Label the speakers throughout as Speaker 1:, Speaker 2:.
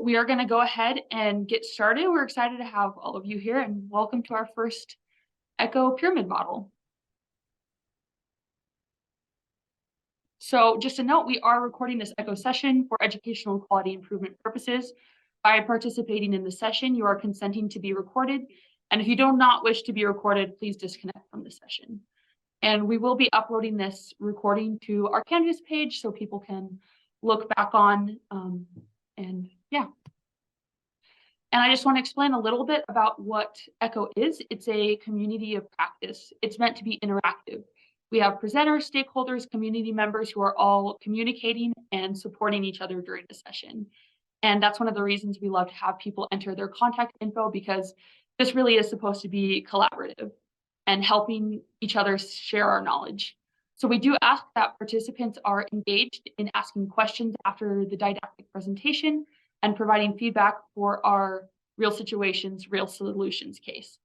Speaker 1: we are going to go ahead and get started. We're excited to have all of you here and welcome to our first Echo Pyramid Model. So just a note, we are recording this Echo session for educational quality improvement purposes. By participating in the session, you are consenting to be recorded. And if you do not wish to be recorded, please disconnect from the session. And we will be uploading this recording to our Canvas page so people can look back on and yeah. And I just want to explain a little bit about what Echo is. It's a community of practice. It's meant to be interactive. We have presenters, stakeholders, community members who are all communicating and supporting each other during the session. And that's one of the reasons we love to have people enter their contact info, because this really is supposed to be collaborative and helping each other share our knowledge. So we do ask that participants are engaged in asking questions after the didactic presentation and providing feedback for our real situations, real solutions case.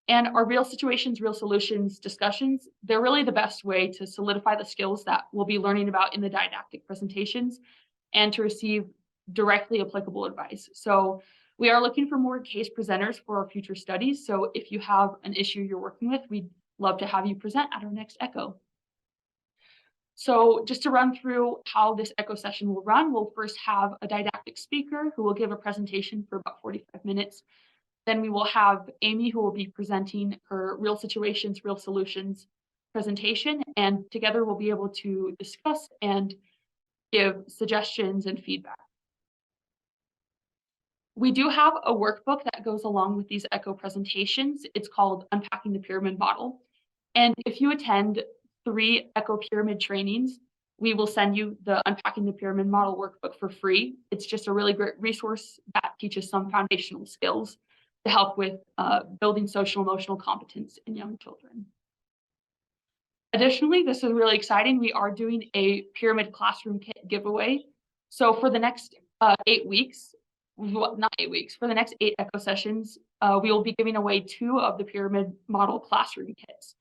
Speaker 1: And our real situations, real solutions discussions, they're really the best way to solidify the skills that we'll be learning about in the didactic presentations and to receive directly applicable advice. So we are looking for more case presenters for our future studies. So if you have an issue you're working with, we'd love to have you present at our next Echo. So just to run through how this Echo session will run, we'll first have a didactic speaker who will give a presentation for about 45 minutes. Then we will have Amy, who will be presenting her real situations, real solutions presentation, and together we'll be able to discuss and give suggestions and feedback. We do have a workbook that goes along with these Echo presentations. It's called Unpacking the Pyramid Model. And if you attend 3 Echo Pyramid trainings, we will send you the Unpacking the Pyramid Model workbook for free. It's just a really great resource that teaches some foundational skills to help with building social emotional competence in young children. Additionally, this is really exciting. We are doing a pyramid classroom kit giveaway. So for the next 8 weeks, not 8 weeks, for the next 8 Echo sessions, we will be giving away 2 of the pyramid model classroom kits.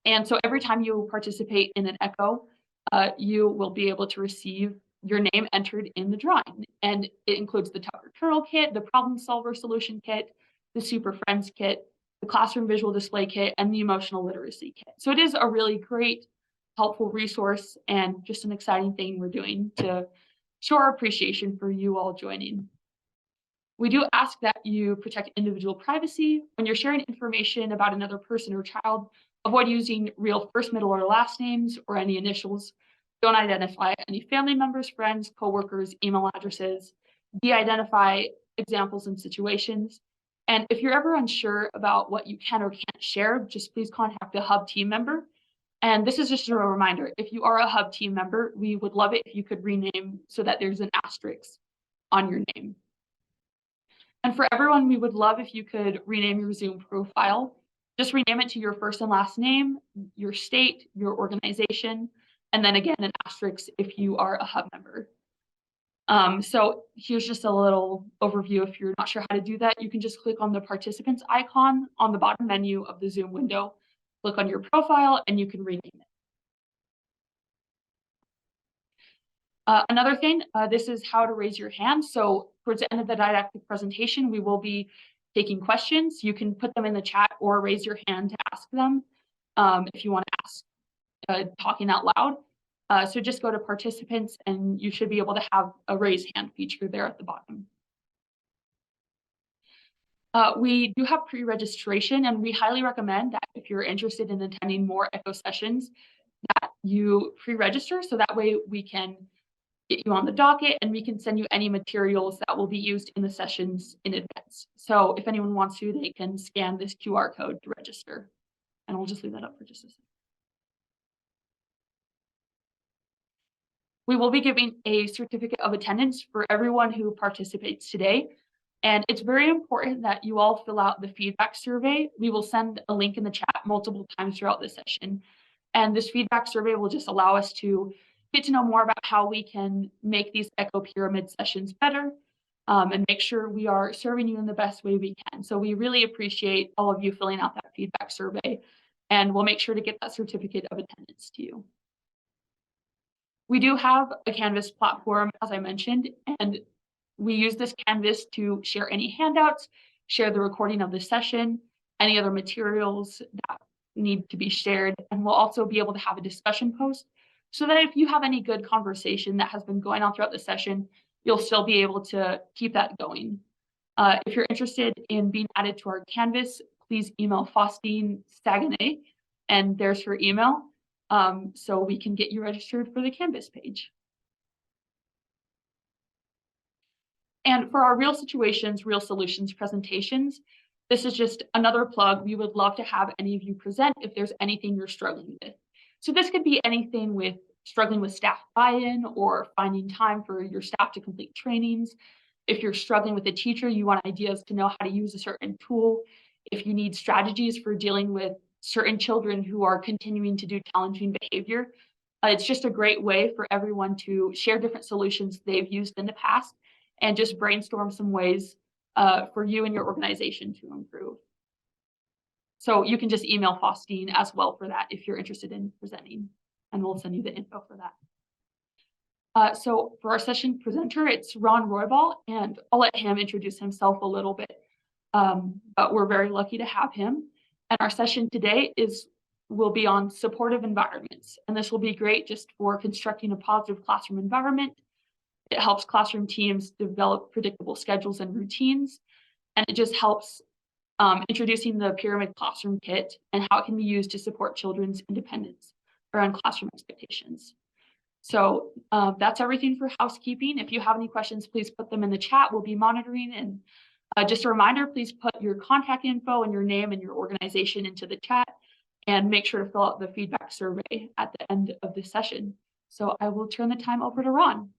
Speaker 1: And so every time you participate in an Echo, you will be able to receive your name entered in the drawing. And it includes the Tucker Turtle kit, the Problem Solver Solution kit, the Super Friends kit, the Classroom Visual Display kit, and the Emotional Literacy kit. So it is a really great, helpful resource and just an exciting thing we're doing to show our appreciation for you all joining. We do ask that you protect individual privacy. When you're sharing information about another person or child, avoid using real first, middle, or last names or any initials. Don't identify any family members, friends, coworkers, email addresses. De-identify examples and situations. And if you're ever unsure about what you can or can't share, just please contact a Hub team member. And this is just a reminder, if you are a Hub team member, we would love it if you could rename so that there's an asterisk on your name. And for everyone, we would love if you could rename your Zoom profile. Just rename it to your first and last name, your state, your organization, and then again, an asterisk if you are a Hub member. So here's just a little overview. If you're not sure how to do that, you can just click on the participants icon on the bottom menu of the Zoom window, click on your profile, and you can rename it. Another thing, this is how to raise your hand. So towards the end of the didactic presentation, we will be taking questions. You can put them in the chat or raise your hand to ask them if you want to ask talking out loud. So just go to participants and you should be able to have a raise hand feature there at the bottom. We do have pre-registration, and we highly recommend that if you're interested in attending more Echo sessions, that you pre-register so that way we can get you on the docket and we can send you any materials that will be used in the sessions in advance. So if anyone wants to, they can scan this QR code to register. And I'll just leave that up for just a second. We will be giving a certificate of attendance for everyone who participates today. And it's very important that you all fill out the feedback survey. We will send a link in the chat multiple times throughout the session. And this feedback survey will just allow us to get to know more about how we can make these Echo Pyramid sessions better and make sure we are serving you in the best way we can. So we really appreciate all of you filling out that feedback survey, and we'll make sure to get that certificate of attendance to you. We do have a Canvas platform, as I mentioned, and We use this Canvas to share any handouts, share the recording of the session, any other materials that need to be shared, and we'll also be able to have a discussion post so that if you have any good conversation that has been going on throughout the session, you'll still be able to keep that going. If you're interested in being added to our Canvas, please email Faustine Saguenay, and there's her email, so we can get you registered for the Canvas page. And for our Real Situations, Real Solutions presentations, this is just another plug. We would love to have any of you present if there's anything you're struggling with. So this could be anything with struggling with staff buy-in or finding time for your staff to complete trainings. If you're struggling with a teacher, you want ideas to know how to use a certain tool. If you need strategies for dealing with certain children who are continuing to do challenging behavior, it's just a great way for everyone to share different solutions they've used in the past and just brainstorm some ways for you and your organization to improve. So you can just email Faustine as well for that if you're interested in presenting, and we'll send you the info for that. So for our session presenter, it's Ron Roybal, and I'll let him introduce himself a little bit, but we're very lucky to have him. And our session today will be on supportive environments, and this will be great just for constructing a positive classroom environment. It helps classroom teams develop predictable schedules and routines, and it just helps introducing the Pyramid Classroom Kit and how it can be used to support children's independence around classroom expectations. So that's everything for housekeeping. If you have any questions, please put them in the chat. We'll be monitoring. And just a reminder, please put your contact info and your name and your organization into the chat, and make sure to fill out the feedback survey at the end of the session. So I will turn the time over to Ron.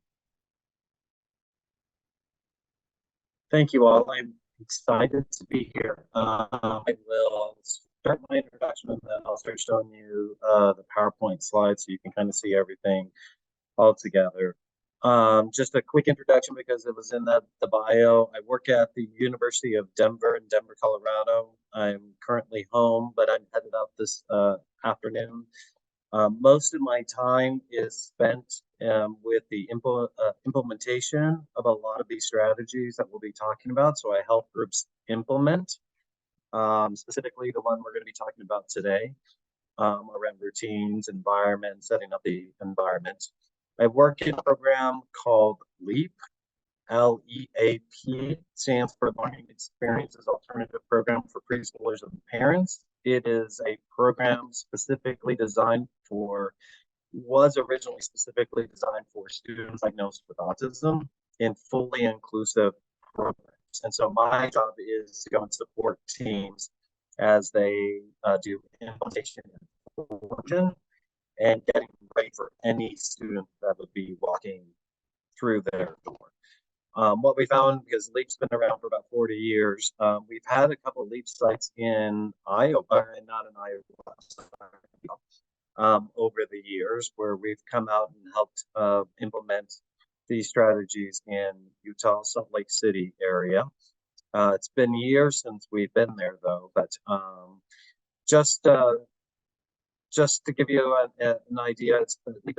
Speaker 2: Thank you all. I'm excited to be here. I will start my introduction and then I'll start showing you the PowerPoint slides so you can kind of see everything all together. Just a quick introduction because it was in the bio. I work at the University of Denver in Denver, Colorado. I'm currently home, but I'm headed out this afternoon. Most of my time is spent with the implementation of a lot of these strategies that we'll be talking about. So I help groups implement, specifically the one we're going to be talking about today, around routines, environment, setting up the environment. I work in a program called LEAP, L-E-A-P, stands for Learning Experiences Alternative Program for Preschoolers and Parents. It is a program was originally specifically designed for students diagnosed with autism in fully inclusive programs. And so my job is to go and support teams as they do implementation and origin and getting ready for any student that would be walking through their door. What we found, because LEAP's been around for about 40 years, we've had a couple of LEAP sites in Iowa, and not in Iowa, over the years, where we've come out and helped implement these strategies in Utah, Salt Lake City area. It's been years since we've been there, though, but just to give you an idea, it's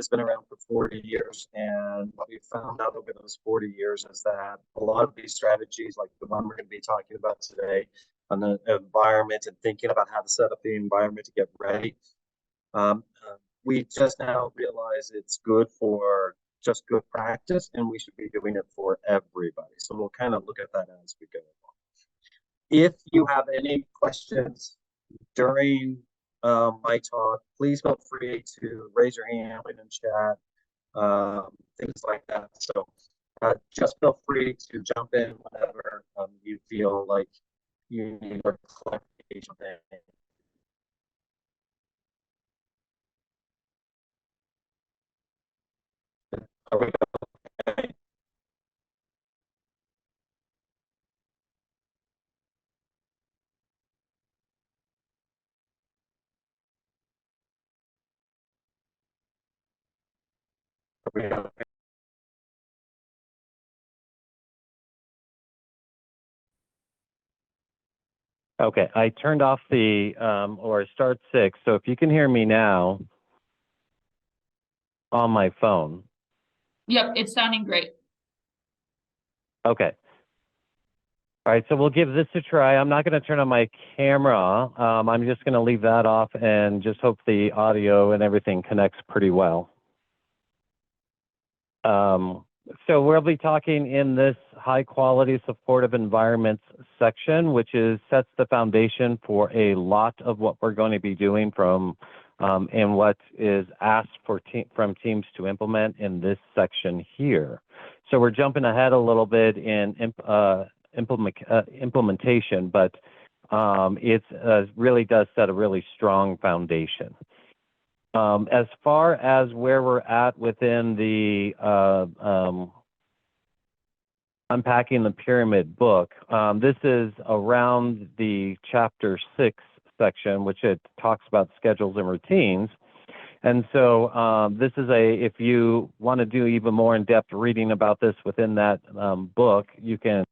Speaker 2: been around for 40 years, and what we found out over those 40 years is that a lot of these strategies, like the one we're going to be talking about today, on the environment and thinking about how to set up the environment to get ready, we just now realize it's good for just good practice, and we should be doing it for everybody. So we'll kind of look at that as we go along. If you have any questions during my talk, please feel free to raise your hand in chat, things like that. So just feel free to jump in whenever you feel like you need a clarification. Are we okay? Are we okay? Okay, I turned off the or start 6. So if you can hear me now on my phone.
Speaker 1: Yep, it's sounding great.
Speaker 3: Okay. All right, so we'll give this a try. I'm not going to turn on my camera. I'm just going to leave that off and just hope the audio and everything connects pretty well. So we'll be talking in this high quality supportive environments section, which sets the foundation for a lot of what we're going to be doing from and what is asked from teams to implement in this section here. So we're jumping ahead a little bit in implementation, but it really does set a really strong foundation. As far as where we're at within the Unpacking the Pyramid book, this is around the chapter 6 section, which it talks about schedules and routines. And so this is if you want to do even more in-depth reading about this within that book, you can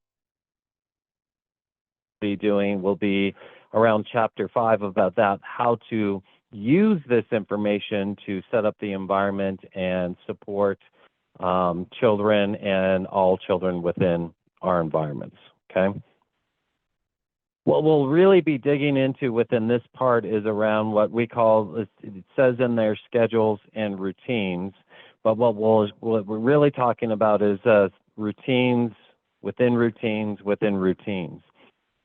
Speaker 3: will be around chapter 5 about that, how to use this information to set up the environment and support children and all children within our environments, okay? What we'll really be digging into within this part is around what we call, it says in there, schedules and routines, but what we're really talking about is routines within routines within routines.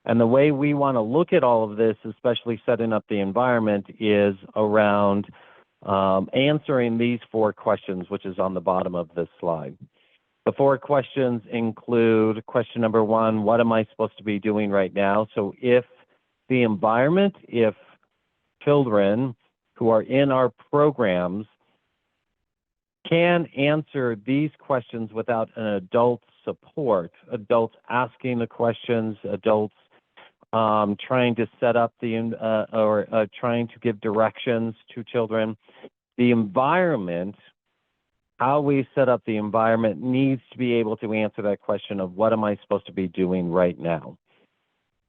Speaker 3: And the way we want to look at all of this, especially setting up the environment, is around answering these 4 questions, which is on the bottom of this slide. The 4 questions include question number 1, what am I supposed to be doing right now? So if the environment, if children who are in our programs can answer these questions without an adult support, adults asking the questions, adults trying to set up or trying to give directions to children, the environment, how we set up the environment needs to be able to answer that question of what am I supposed to be doing right now?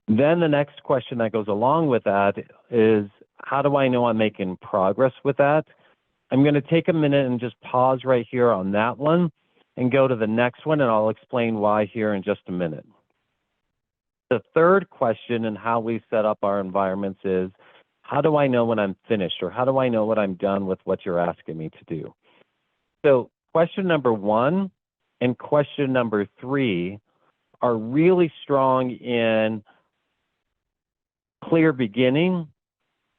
Speaker 3: Then the next question that goes along with that is, how do I know I'm making progress with that? I'm going to take a minute and just pause right here on that one and go to the next one, and I'll explain why here in just a minute. The third question in how we set up our environments is, how do I know when I'm finished, or how do I know what I'm done with what you're asking me to do? So question number 1 and question number 3 are really strong in clear beginning,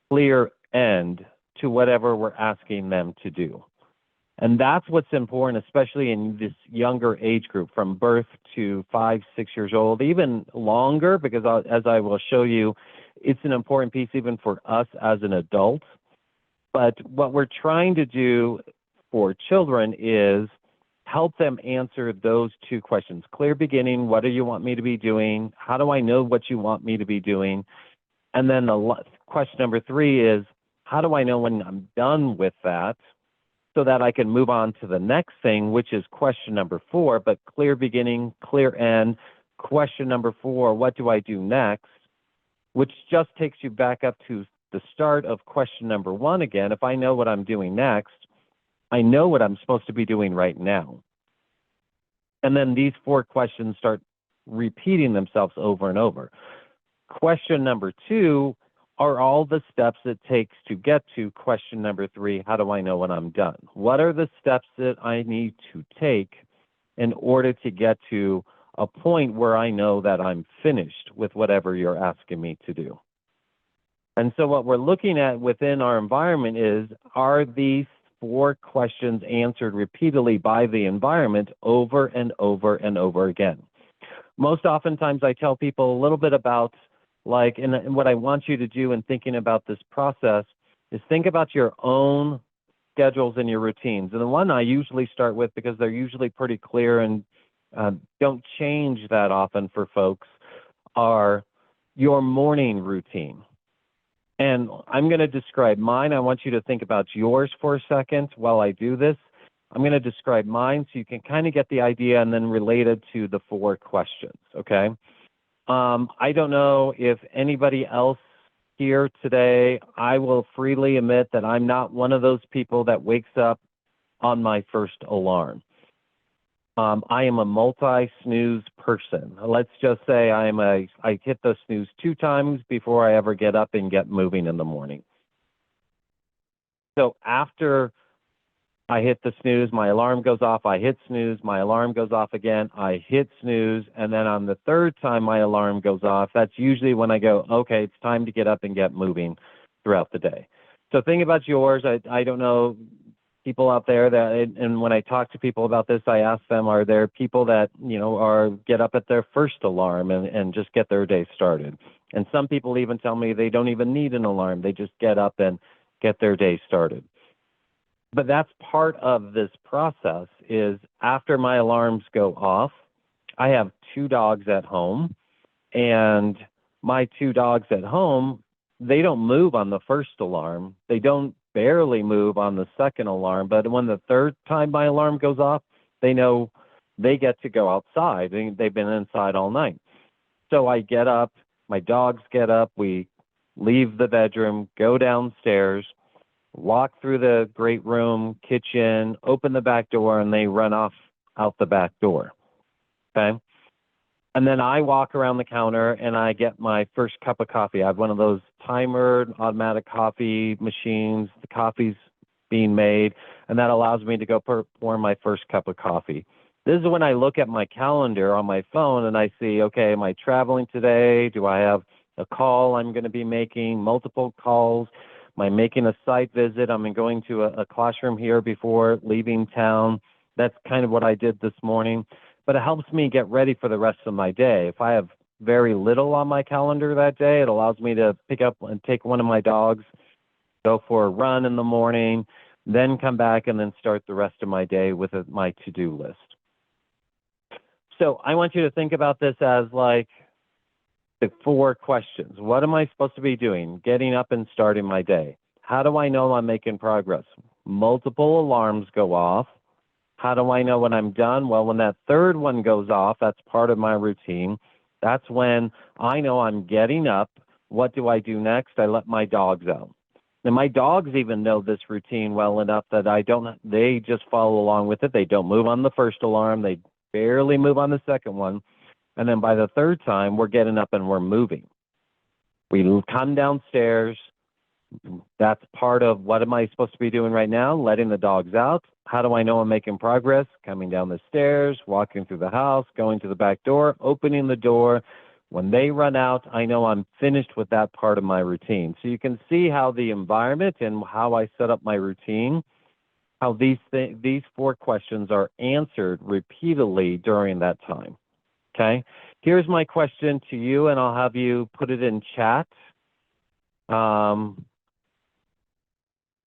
Speaker 3: clear end to whatever we're asking them to do. And that's what's important, especially in this younger age group from birth to 5, 6 years old, even longer, because as I will show you, it's an important piece even for us as an adult. But what we're trying to do for children is help them answer those 2 questions. Clear beginning, what do you want me to be doing? How do I know what you want me to be doing? And then the question number 3 is, how do I know when I'm done with that, so that I can move on to the next thing, which is question number 4, but clear beginning, clear end. Question number 4, what do I do next? Which just takes you back up to the start of question number 1 again. If I know what I'm doing next, I know what I'm supposed to be doing right now. And then these 4 questions start repeating themselves over and over. Question number 2 are all the steps it takes to get to question number 3, how do I know when I'm done? What are the steps that I need to take in order to get to a point where I know that I'm finished with whatever you're asking me to do? And so what we're looking at within our environment is, are these 4 questions answered repeatedly by the environment over and over and over again? Most oftentimes I tell people a little bit about, and what I want you to do in thinking about this process is think about your own schedules and your routines. And the one I usually start with, because they're usually pretty clear and don't change that often for folks, are your morning routine. And I'm going to describe mine. I want you to think about yours for a second while I do this. I'm going to describe mine so you can kind of get the idea and then relate it to the 4 questions, okay? I don't know if anybody else here today, I will freely admit that I'm not one of those people that wakes up on my first alarm. I am a multi-snooze person. Let's just say I hit the snooze 2 times before I ever get up and get moving in the morning. So after I hit the snooze, my alarm goes off, I hit snooze, my alarm goes off again, I hit snooze, and then on the 3rd time my alarm goes off, that's usually when I go, okay, it's time to get up and get moving throughout the day. So think about yours. I don't know people out there that, and when I talk to people about this, I ask them, are there people that, get up at their first alarm and just get their day started? And some people even tell me they don't even need an alarm. They just get up and get their day started. But that's part of this process is after my alarms go off, I have 2 dogs at home, and my 2 dogs at home, they don't move on the first alarm. They don't barely move on the second alarm, but when the 3rd time my alarm goes off, they know they get to go outside. They've been inside all night. So I get up, my dogs get up, we leave the bedroom, go downstairs, walk through the great room, kitchen, open the back door, and they run off out the back door. Okay. And then I walk around the counter and I get my first cup of coffee. I have one of those timered automatic coffee machines. The coffee's being made, and that allows me to go pour my first cup of coffee. This is when I look at my calendar on my phone and I see, okay, am I traveling today? Do I have a call I'm going to be making, multiple calls? Am I making a site visit? I'm going to a classroom here before leaving town. That's kind of what I did this morning. But it helps me get ready for the rest of my day. If I have very little on my calendar that day, it allows me to pick up and take one of my dogs, go for a run in the morning, then come back and then start the rest of my day with my to-do list. So I want you to think about this as like the 4 questions. What am I supposed to be doing? Getting up and starting my day. How do I know I'm making progress? Multiple alarms go off. How do I know when I'm done? Well, when that 3rd one goes off, that's part of my routine. That's when I know I'm getting up. What do I do next? I let my dogs out. And my dogs even know this routine well enough that they just follow along with it. They don't move on the first alarm. They barely move on the second one. And then by the 3rd time, we're getting up and we're moving. We come downstairs. That's part of what am I supposed to be doing right now? Letting the dogs out. How do I know I'm making progress? Coming down the stairs, walking through the house, going to the back door, opening the door. When they run out, I know I'm finished with that part of my routine. So you can see how the environment and how I set up my routine, how these 4 questions are answered repeatedly during that time. Okay? Here's my question to you, and I'll have you put it in chat.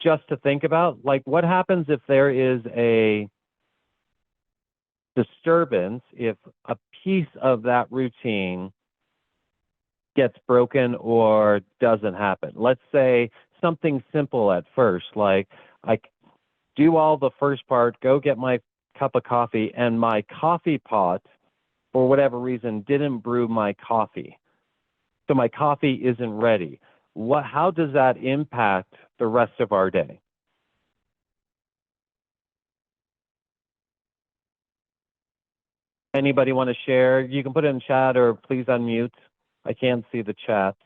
Speaker 3: Just to think about, like, what happens if there is a disturbance, if a piece of that routine gets broken or doesn't happen? Let's say something simple at first, like I do all the first part, go get my cup of coffee, and my coffee pot, for whatever reason, didn't brew my coffee. So my coffee isn't ready. How does that impact the rest of our day? Anybody want to share? You can put it in chat or please unmute. I can't see the chat.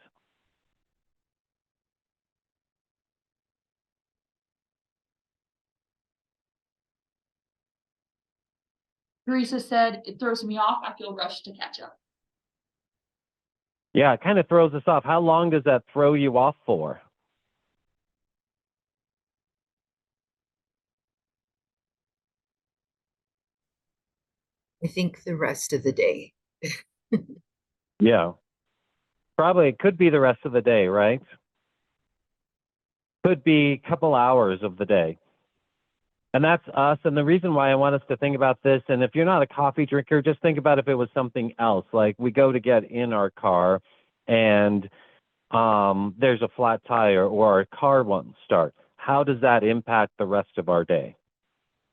Speaker 1: Teresa said, it throws me off. I feel rushed to catch up.
Speaker 3: Yeah, it kind of throws us off. How long does that throw you off for?
Speaker 4: I think the rest of the day.
Speaker 3: Yeah. Probably it could be the rest of the day, right? Could be a couple hours of the day. And that's us. And the reason why I want us to think about this, and if you're not a coffee drinker, just think about if it was something else. Like we go to get in our car and there's a flat tire or our car won't start. How does that impact the rest of our day?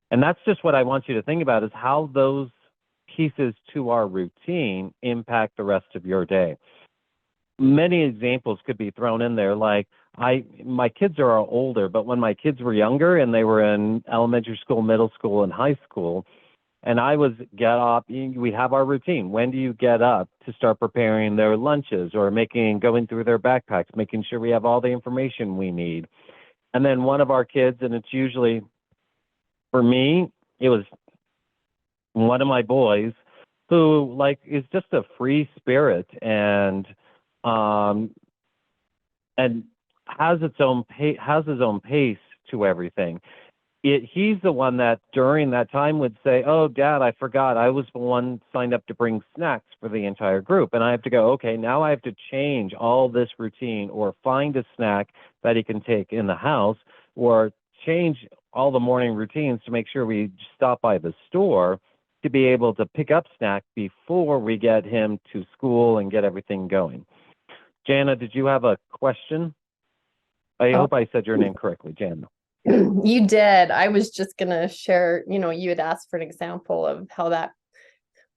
Speaker 3: And that's just what I want you to think about, is how those pieces to our routine impact the rest of your day. Many examples could be thrown in there. Like my kids are older, but when my kids were younger and they were in elementary school, middle school, and high school, And I was get up, we have our routine. When do you get up to start preparing their lunches or going through their backpacks, making sure we have all the information we need? And then one of our kids, and it's usually, for me, it was one of my boys who like is just a free spirit um and has his own pace to everything. He's the one that during that time would say, "Oh, Dad, I forgot. I was the one signed up to bring snacks for the entire group." And I have to go, okay, now I have to change all this routine or find a snack that he can take in the house or change all the morning routines to make sure we stop by the store to be able to pick up snack before we get him to school and get everything going. Jana, did you have a question? I hope I said your name correctly, Jana.
Speaker 5: You did. I was just gonna share, you had asked for an example of how that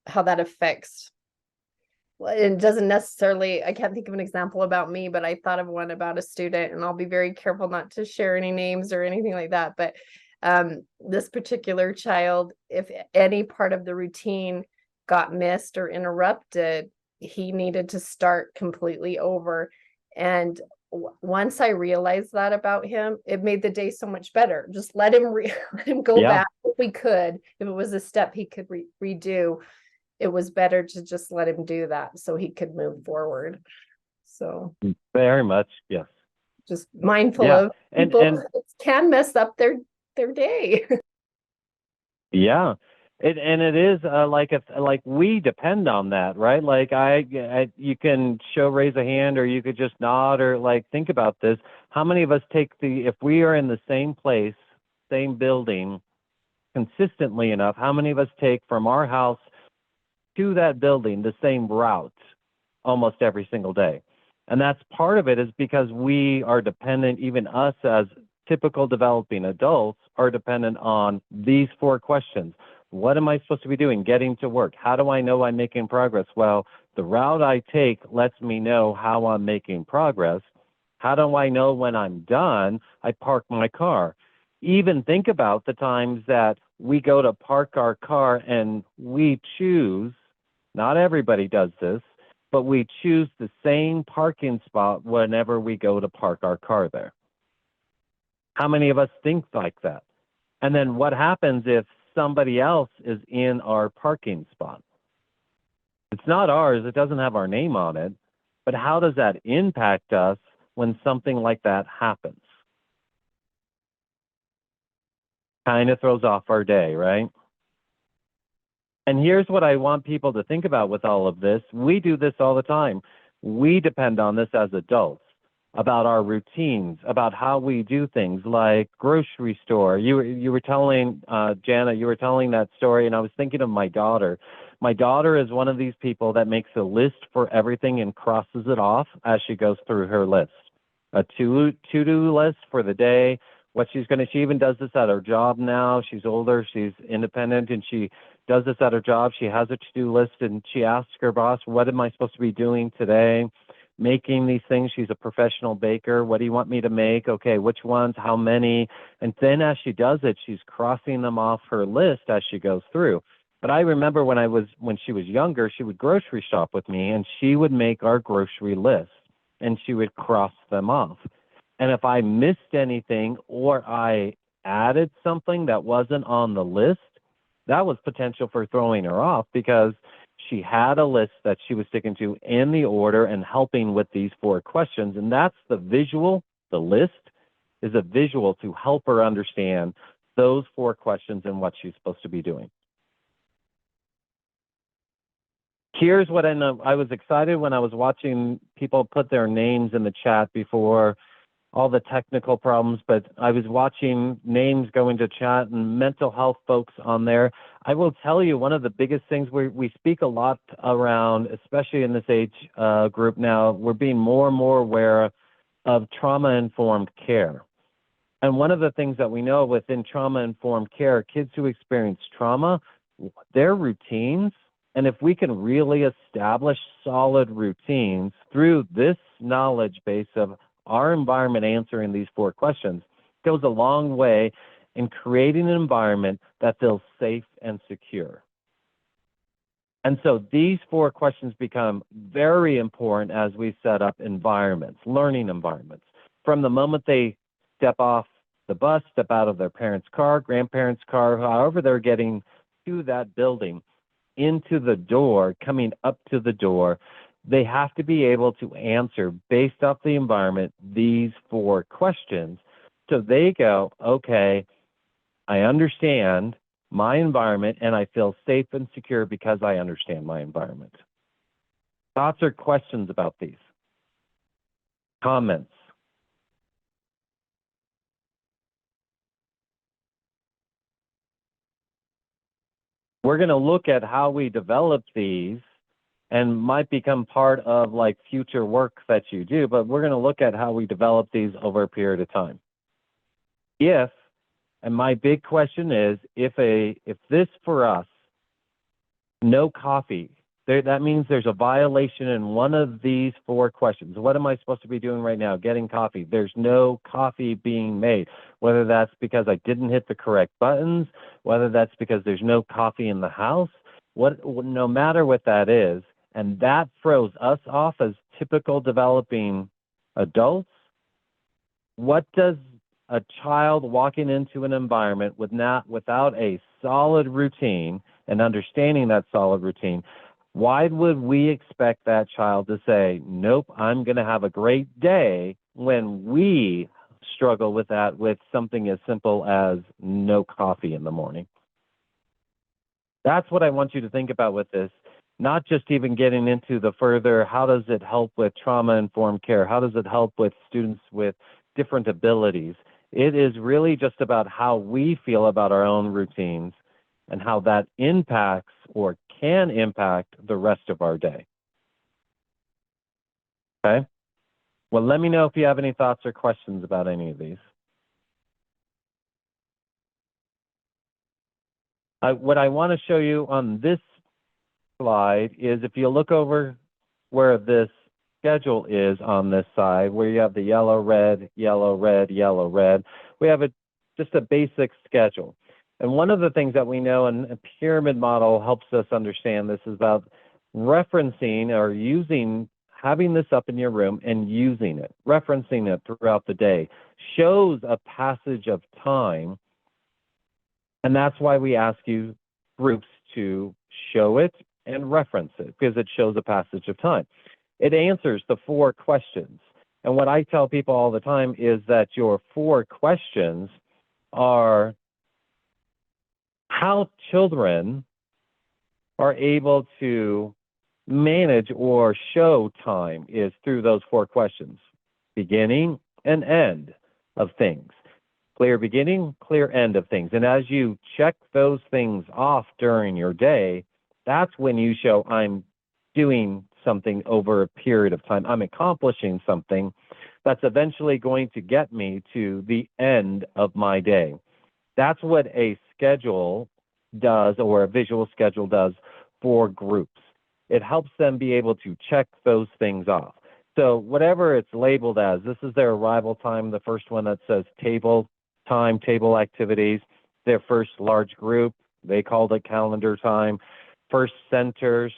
Speaker 5: affects. It doesn't necessarily, I can't think of an example about me, but I thought of one about a student, and I'll be very careful not to share any names or anything like that. But this particular child, if any part of the routine got missed or interrupted, he needed to start completely over. And once I realized that about him, it made the day so much better. Just let him let him go back if we could. If it was a step he could redo, it was better to just let him do that so he could move forward. So
Speaker 3: very much, yes.
Speaker 5: Just mindful of people
Speaker 3: and
Speaker 5: can mess up their day.
Speaker 3: Yeah. It is like we depend on that, right? Like you can raise a hand, or you could just nod, or like think about this. How many of us if we are in the same place, same building consistently enough, how many of us take from our house to that building the same route almost every single day? And that's part of it is because we are dependent, even us as typical developing adults are dependent on these 4 questions. What am I supposed to be doing? Getting to work. How do I know I'm making progress? Well, the route I take lets me know how I'm making progress. How do I know when I'm done? I park my car. Even think about the times that we go to park our car and we choose, not everybody does this, but we choose the same parking spot whenever we go to park our car there. How many of us think like that? And then what happens if somebody else is in our parking spot? It's not ours. It doesn't have our name on it. But how does that impact us when something like that happens? Kind of throws off our day, right? And here's what I want people to think about with all of this. We do this all the time. We depend on this as adults, about our routines, about how we do things like grocery store. You were telling, Jana, you were telling that story, and I was thinking of my daughter. My daughter is one of these people that makes a list for everything and crosses it off as she goes through her list. A to-do list for the day, she even does this at her job now. She's older, she's independent, and she does this at her job. She has a to-do list, and she asks her boss, what am I supposed to be doing today? Making these things. She's a professional baker. What do you want me to make? Okay, which ones? How many? And then as she does it, she's crossing them off her list as she goes through. But I remember when she was younger, she would grocery shop with me, and she would make our grocery list, and she would cross them off. And if I missed anything or I added something that wasn't on the list, that was potential for throwing her off, because she had a list that she was sticking to in the order and helping with these 4 questions. And that's the visual. The list is a visual to help her understand those 4 questions and what she's supposed to be doing. Here's what I know. I was excited when I was watching people put their names in the chat before all the technical problems, but I was watching names go into chat and mental health folks on there. I will tell you, one of the biggest things we speak a lot around, especially in this age group now, we're being more and more aware of trauma-informed care. And one of the things that we know within trauma-informed care, kids who experience trauma, their routines, and if we can really establish solid routines through this knowledge base of our environment answering these 4 questions, goes a long way in creating an environment that feels safe and secure. And so these 4 questions become very important as we set up environments, learning environments. From the moment they step off the bus, step out of their parents' car, grandparents' car, however they're getting to that building, into the door, coming up to the door, they have to be able to answer, based off the environment, these 4 questions. So they go, okay, I understand my environment and I feel safe and secure because I understand my environment. Thoughts or questions about these? Comments? We're going to look at how we develop these, and might become part of like future work that you do, but we're going to look at how we develop these over a period of time. And my big question is, if this for us, no coffee, that means there's a violation in one of these 4 questions. What am I supposed to be doing right now? Getting coffee. There's no coffee being made, whether that's because I didn't hit the correct buttons, whether that's because there's no coffee in the house, no matter what that is, and that throws us off as typical developing adults. What does a child walking into an environment without a solid routine and understanding that solid routine, why would we expect that child to say, nope, I'm going to have a great day, when we struggle with that with something as simple as no coffee in the morning? That's what I want you to think about with this, not just even getting into the further, how does it help with trauma-informed care? How does it help with students with different abilities? It is really just about how we feel about our own routines and how that impacts or can impact the rest of our day. Okay? Well, let me know if you have any thoughts or questions about any of these. What I want to show you on this slide is, if you look over where this schedule is on this side, where you have the yellow, red, yellow, red, yellow, red, we have just a basic schedule. And one of the things that we know, and a pyramid model helps us understand this, is about referencing or having this up in your room and using it, referencing it throughout the day, shows a passage of time. And that's why we ask you groups to show it and reference it, because it shows a passage of time. It answers the 4 questions. And what I tell people all the time is that your 4 questions are how children are able to manage or show time, is through those 4 questions: beginning and end of things. Clear beginning, clear end of things. And as you check those things off during your day, that's when you show, I'm doing something over a period of time. I'm accomplishing something that's eventually going to get me to the end of my day. That's what a schedule does, or a visual schedule does, for groups. It helps them be able to check those things off. So whatever it's labeled as, this is their arrival time, the first one that says table time, table activities, their first large group, they called it calendar time. First centers,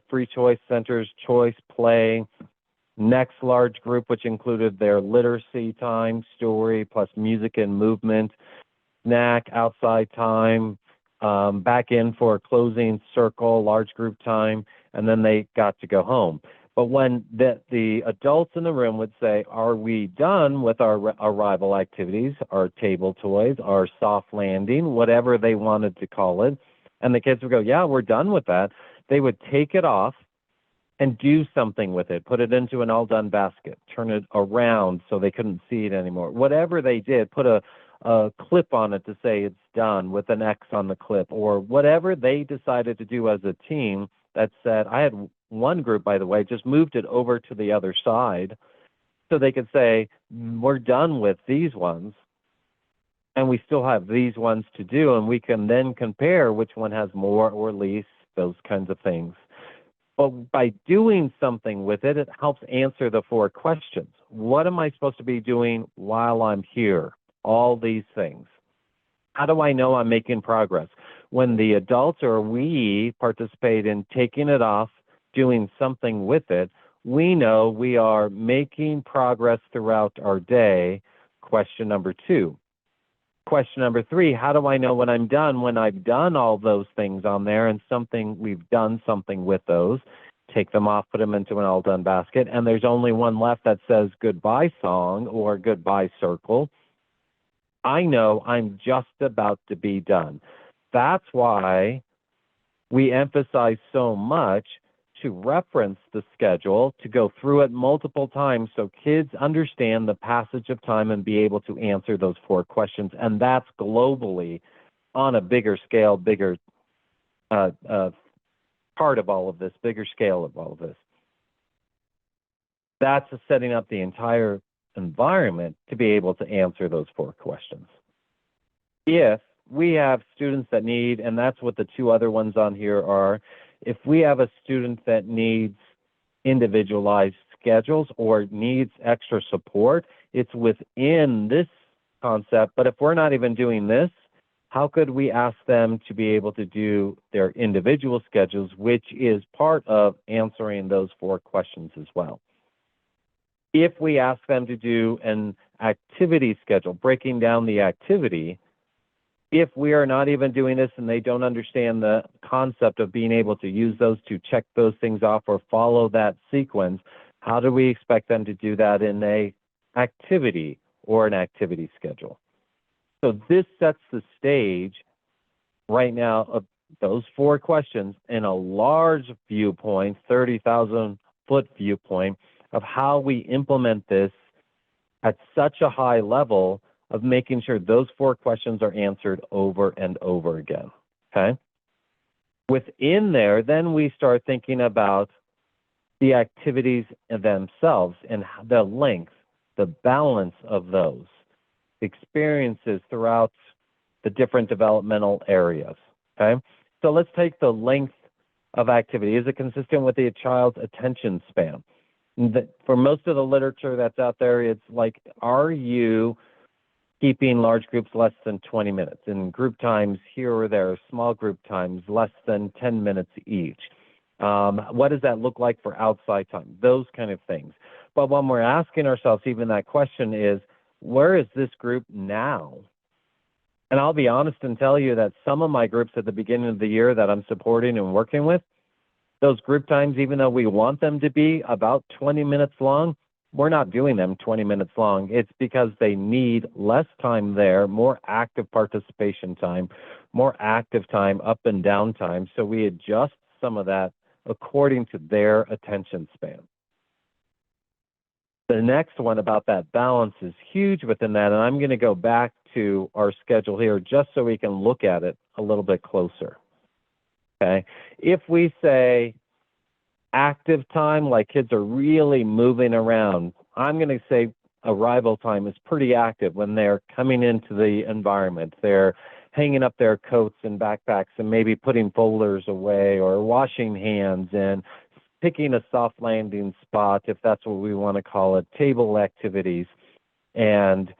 Speaker 3: free choice centers, choice play. Next large group, which included their literacy time, story, plus music and movement. Snack, outside time, back in for a closing circle, large group time, and then they got to go home. But when the adults in the room would say, are we done with our arrival activities, our table toys, our soft landing, whatever they wanted to call it, and the kids would go, yeah, we're done with that, they would take it off and do something with it, put it into an all-done basket, turn it around so they couldn't see it anymore. Whatever they did, put a clip on it to say it's done with an X on the clip, or whatever they decided to do as a team that said, I had one group, by the way, just moved it over to the other side so they could say, we're done with these ones and we still have these ones to do, and we can then compare which one has more or least, those kinds of things. But by doing something with it, it helps answer the 4 questions. What am I supposed to be doing while I'm here? All these things. How do I know I'm making progress? When the adults or we participate in taking it off, doing something with it, we know we are making progress throughout our day. Question number 2. Question number 3, how do I know when I'm done? When I've done all those things on there and we've done something with those, take them off, put them into an all done basket, and there's only one left that says goodbye song or goodbye circle, I know I'm just about to be done. That's why we emphasize so much to reference the schedule, to go through it multiple times so kids understand the passage of time and be able to answer those 4 questions. And that's globally on a bigger scale, bigger part of all of this, bigger scale of all of this. That's setting up the entire environment to be able to answer those 4 questions. If we have students that need, and that's what the 2 other ones on here are, if we have a student that needs individualized schedules or needs extra support, it's within this concept. But if we're not even doing this, how could we ask them to be able to do their individual schedules, which is part of answering those 4 questions as well? If we ask them to do an activity schedule, breaking down the activity, if we are not even doing this and they don't understand the concept of being able to use those to check those things off or follow that sequence, how do we expect them to do that in a activity or an activity schedule? So this sets the stage right now of those 4 questions in a large viewpoint, 30,000-foot viewpoint of how we implement this at such a high level of making sure those 4 questions are answered over and over again, okay? Within there, then we start thinking about the activities themselves and the length, the balance of those experiences throughout the different developmental areas, okay? So let's take the length of activity. Is it consistent with the child's attention span? For most of the literature that's out there, it's like, are you keeping large groups less than 20 minutes, in group times here or there, small group times less than 10 minutes each? What does that look like for outside time? Those kind of things. But when we're asking ourselves even that question is, where is this group now? And I'll be honest and tell you that some of my groups at the beginning of the year that I'm supporting and working with, those group times, even though we want them to be about 20 minutes long, we're not doing them 20 minutes long. It's because they need less time there, more active participation time, more active time, up and down time. So we adjust some of that according to their attention span. The next one about that balance is huge within that, and I'm going to go back to our schedule here just so we can look at it a little bit closer. Okay, if we say active time, like kids are really moving around, I'm going to say arrival time is pretty active when they're coming into the environment. They're hanging up their coats and backpacks and maybe putting folders away or washing hands and picking a soft landing spot, if that's what we want to call it, table activities, and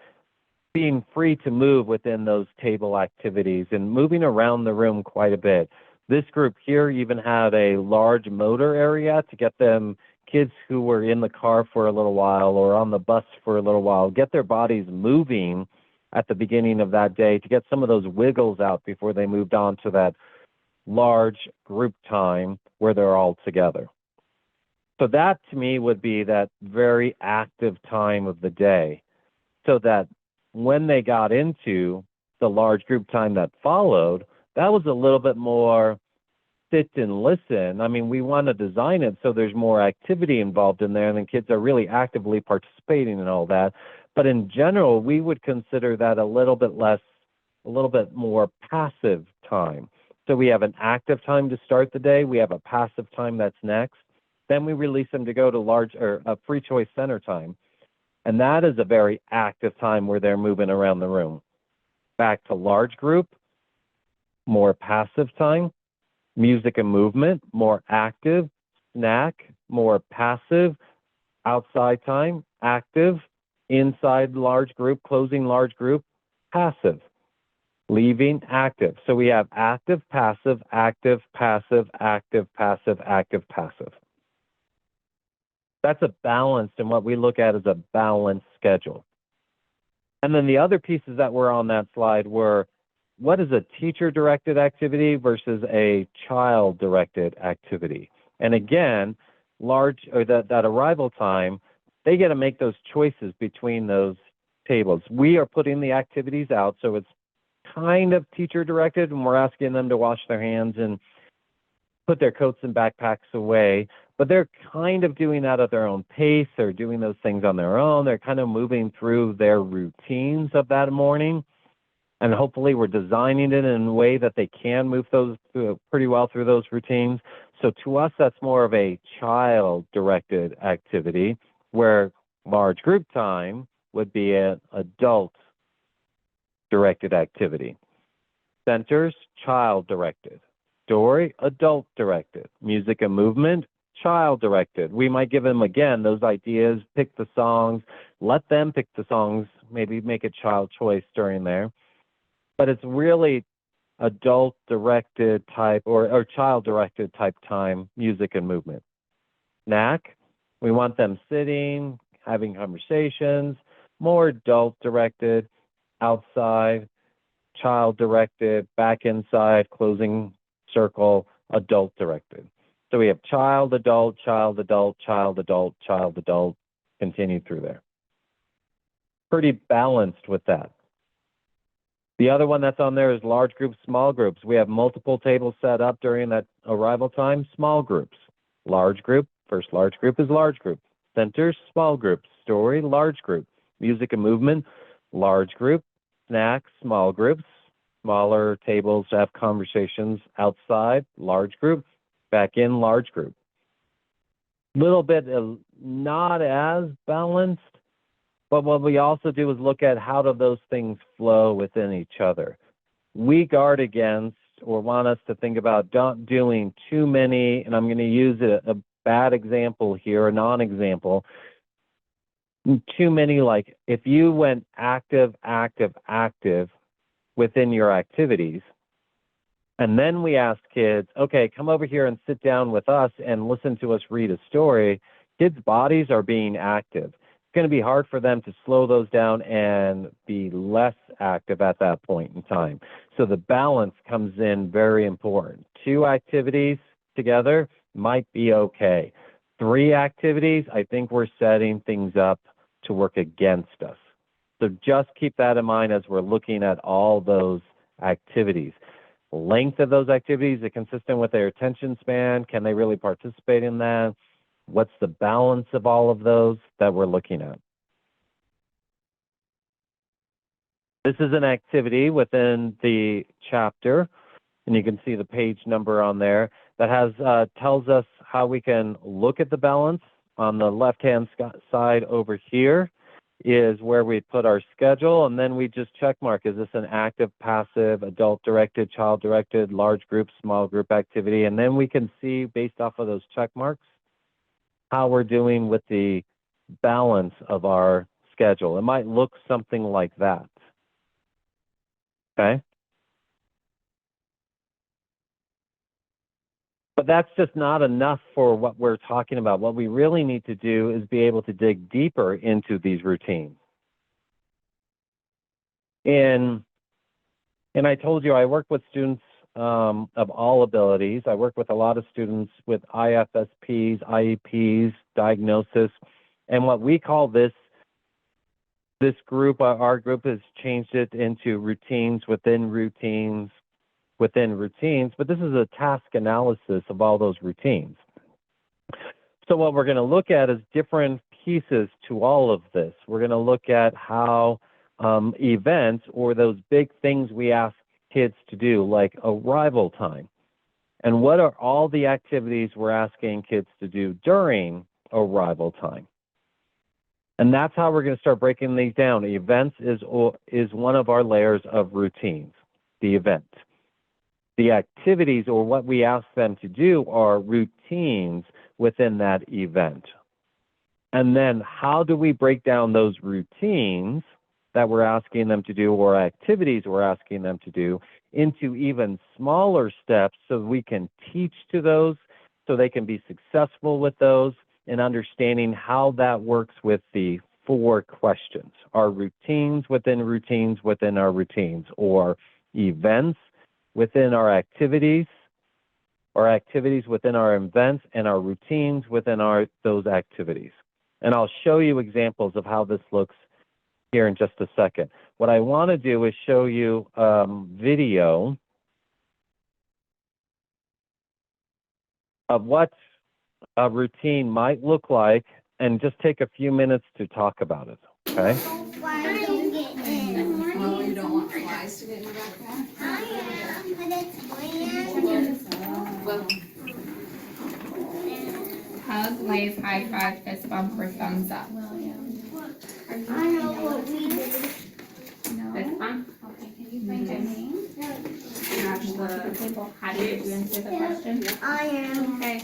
Speaker 3: being free to move within those table activities and moving around the room quite a bit. This group here even had a large motor area to get them, kids who were in the car for a little while or on the bus for a little while, get their bodies moving at the beginning of that day to get some of those wiggles out before they moved on to that large group time where they're all together. So that to me would be that very active time of the day, so that when they got into the large group time that followed, that was a little bit more sit and listen. I mean, we want to design it so there's more activity involved in there and the kids are really actively participating in all that. But in general, we would consider that a little bit less, a little bit more passive time. So we have an active time to start the day. We have a passive time that's next. Then we release them to go to large or a free choice center time. And that is a very active time where they're moving around the room. Back to large group, more passive time, music and movement, more active, snack, more passive, outside time, active, inside large group, closing large group, passive. Leaving active. So we have active, passive, active, passive, active, passive, active, passive. That's a balanced, and what we look at is a balanced schedule. And then the other pieces that were on that slide were, what is a teacher-directed activity versus a child-directed activity? And again, that arrival time, they get to make those choices between those tables. We are putting the activities out, so it's kind of teacher-directed, and we're asking them to wash their hands and put their coats and backpacks away. But they're kind of doing that at their own pace. They're doing those things on their own. They're kind of moving through their routines of that morning. And hopefully we're designing it in a way that they can move those pretty well through those routines. So to us, that's more of a child-directed activity, where large group time would be an adult-directed activity. Centers, child-directed. Story, adult-directed. Music and movement, child-directed. We might give them, again, those ideas, pick the songs, let them pick the songs, maybe make a child choice during there. But it's really adult-directed type or child-directed type time, music and movement. Snack, we want them sitting, having conversations, more adult-directed, outside, child-directed, back inside, closing circle, adult-directed. So we have child, adult, child, adult, child, adult, child, adult, continue through there. Pretty balanced with that. The other one that's on there is large groups, small groups. We have multiple tables set up during that arrival time, small groups. Large group, first large group is large group. Centers, small group. Story, large group. Music and movement, large group. Snacks, small groups. Smaller tables to have conversations outside, large group. Back in, large group. Little bit of not as balanced, but what we also do is look at how do those things flow within each other. We guard against or want us to think about not doing too many, and I'm going to use a bad example here, a non-example. Too many, like if you went active, active, active within your activities, and then we ask kids, okay, come over here and sit down with us and listen to us read a story, kids' bodies are being active. It's going to be hard for them to slow those down and be less active at that point in time. So the balance comes in very important. 2 activities together might be okay. 3 activities, I think we're setting things up to work against us. So just keep that in mind as we're looking at all those activities. Length of those activities are consistent with their attention span. Can they really participate in that? What's the balance of all of those that we're looking at? This is an activity within the chapter, and you can see the page number on there that has tells us how we can look at the balance. On the left-hand side over here is where we put our schedule, and then we just check mark, is this an active, passive, adult-directed, child-directed, large group, small group activity, and then we can see based off of those check marks how we're doing with the balance of our schedule. It might look something like that. Okay? But that's just not enough for what we're talking about. What we really need to do is be able to dig deeper into these routines. And I told you I work with students of all abilities. I work with a lot of students with IFSPs, IEPs, diagnosis, and what we call this group, our group has changed it into routines within routines within routines, but this is a task analysis of all those routines. So what we're going to look at is different pieces to all of this. We're going to look at how events or those big things we ask kids to do, like arrival time, and what are all the activities we're asking kids to do during arrival time. And that's how we're going to start breaking these down. Events is one of our layers of routines, the event. The activities or what we ask them to do are routines within that event. And then how do we break down those routines that we're asking them to do or activities we're asking them to do into even smaller steps so we can teach to those, so they can be successful with those, and understanding how that works with the 4 questions, our routines within our routines, or events within our activities, or activities within our events, and our routines within those activities. And I'll show you examples of how this looks here in just a second. What I want to do is show you video of what a routine might look like, and just take a few minutes to talk about it, okay?
Speaker 6: Flies don't get in. Oh, you don't want flies to get in your backpack? I am, but it's bland.
Speaker 7: Hug, wave, high five, fist bump, or thumbs up.
Speaker 6: I know what we did.
Speaker 7: Fist bump. Okay, can you find your name? Grab the table. How do you answer the question?
Speaker 6: I am.
Speaker 7: Okay.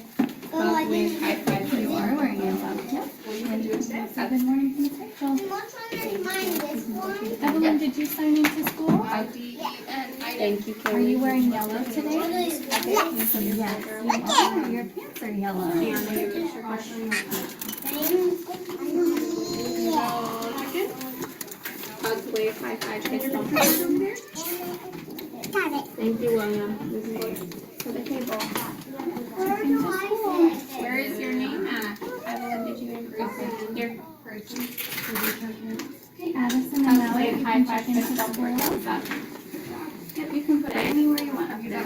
Speaker 6: Oh, I
Speaker 7: Hug, wave,
Speaker 6: didn't.
Speaker 7: high five. You are wearing your belt. Yep. Good morning from the Rachel.
Speaker 6: What's on mine this one?
Speaker 7: Evelyn, did you sign into school?
Speaker 6: Thank you,
Speaker 7: Are you wearing yellow today?
Speaker 6: Yes.
Speaker 7: Yes, you are. Your pants are yellow. Hug, wave, high five, fist bump.
Speaker 6: Got it.
Speaker 7: Thank you, William. This is for the table.
Speaker 6: Where do I fit?
Speaker 7: Where is your name at? Evelyn, did you improve? Here. Okay, Addison and Ellie, you can check into school. Yep, you can put it anywhere you want up there.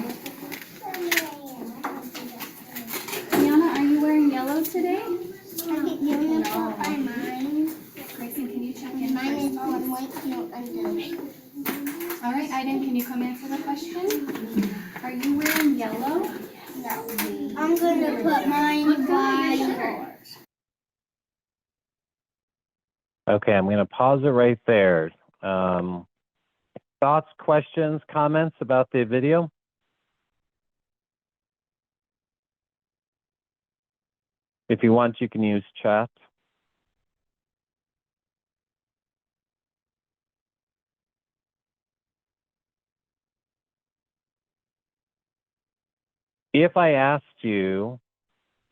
Speaker 7: Tiana, are you wearing yellow today?
Speaker 6: I get uniform by mine.
Speaker 7: Grayson, can you check in?
Speaker 6: Mine is one white, pink, and blue.
Speaker 7: All right, Aiden, can you come answer the question? Are you wearing yellow?
Speaker 6: No. I'm gonna put mine by.
Speaker 3: Okay, I'm going to pause it right there. Thoughts, questions, comments about the video? If you want, you can use chat. If I asked you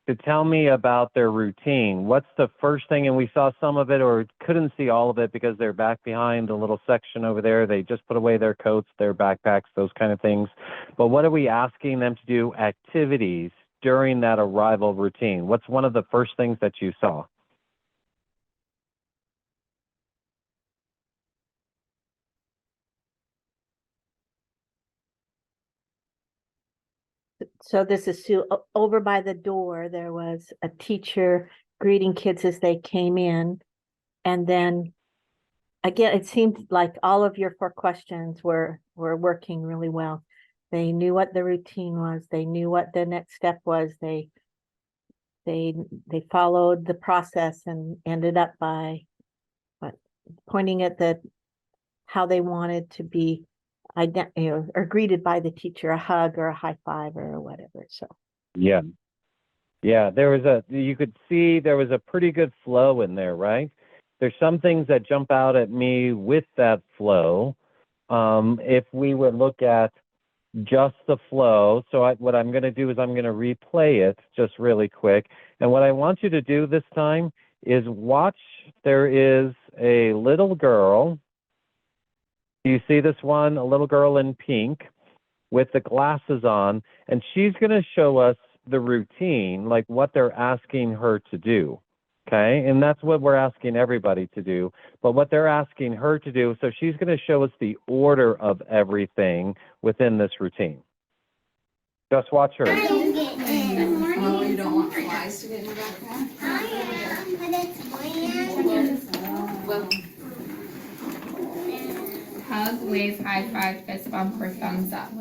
Speaker 3: to tell me about their routine, what's the first thing, and we saw some of it or couldn't see all of it because they're back behind the little section over there. They just put away their coats, their backpacks, those kind of things. But what are we asking them to do? Activities during that arrival routine. What's one of the first things that you saw?
Speaker 8: So this is Sue. Over by the door, there was a teacher greeting kids as they came in. And then again, it seemed like all of your 4 questions were working really well. They knew what the routine was. They knew what the next step was. They followed the process and ended up by pointing at how they wanted to be or greeted by the teacher, a hug or a high five or whatever. So
Speaker 3: Yeah, you could see there was a pretty good flow in there, right? There's some things that jump out at me with that flow. If we would look at just the flow, so what I'm going to do is I'm going to replay it just really quick. And what I want you to do this time is watch. There is a little girl. Do you see this one? A little girl in pink with the glasses on, and she's going to show us the routine, like what they're asking her to do. Okay, and that's what we're asking everybody to do. But what they're asking her to do, so she's going to show us the order of everything within this routine. Just watch her.
Speaker 6: I don't get in.
Speaker 7: Oh, you don't want flies to get in your backpack?
Speaker 6: I am, but it's bland.
Speaker 7: Hug, wave, high five, fist bump, or thumbs up.
Speaker 6: I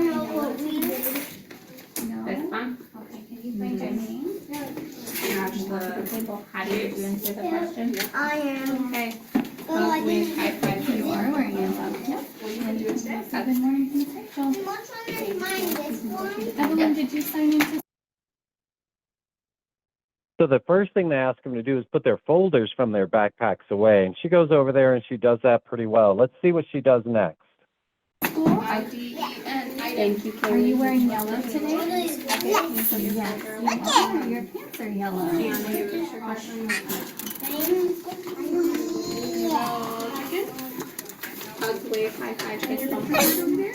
Speaker 6: know what we did.
Speaker 7: Fist bump. Okay, can you find your name? Grab the table. How do you answer the question?
Speaker 6: I am.
Speaker 7: Okay.
Speaker 6: Oh, I
Speaker 7: Hug, wave,
Speaker 6: didn't.
Speaker 7: high five. You are wearing your belt. Yep. Good morning from the Rachel.
Speaker 6: What's on mine this one?
Speaker 7: Evelyn, did you sign into
Speaker 3: So the first thing they ask them to do is put their folders from their backpacks away. And she goes over there and she does that pretty well. Let's see what she does next.
Speaker 7: School ID and thank you. Are you wearing yellow today? Yes. You are. Your pants are yellow. Hug, wave, high five, kiss, bump over there.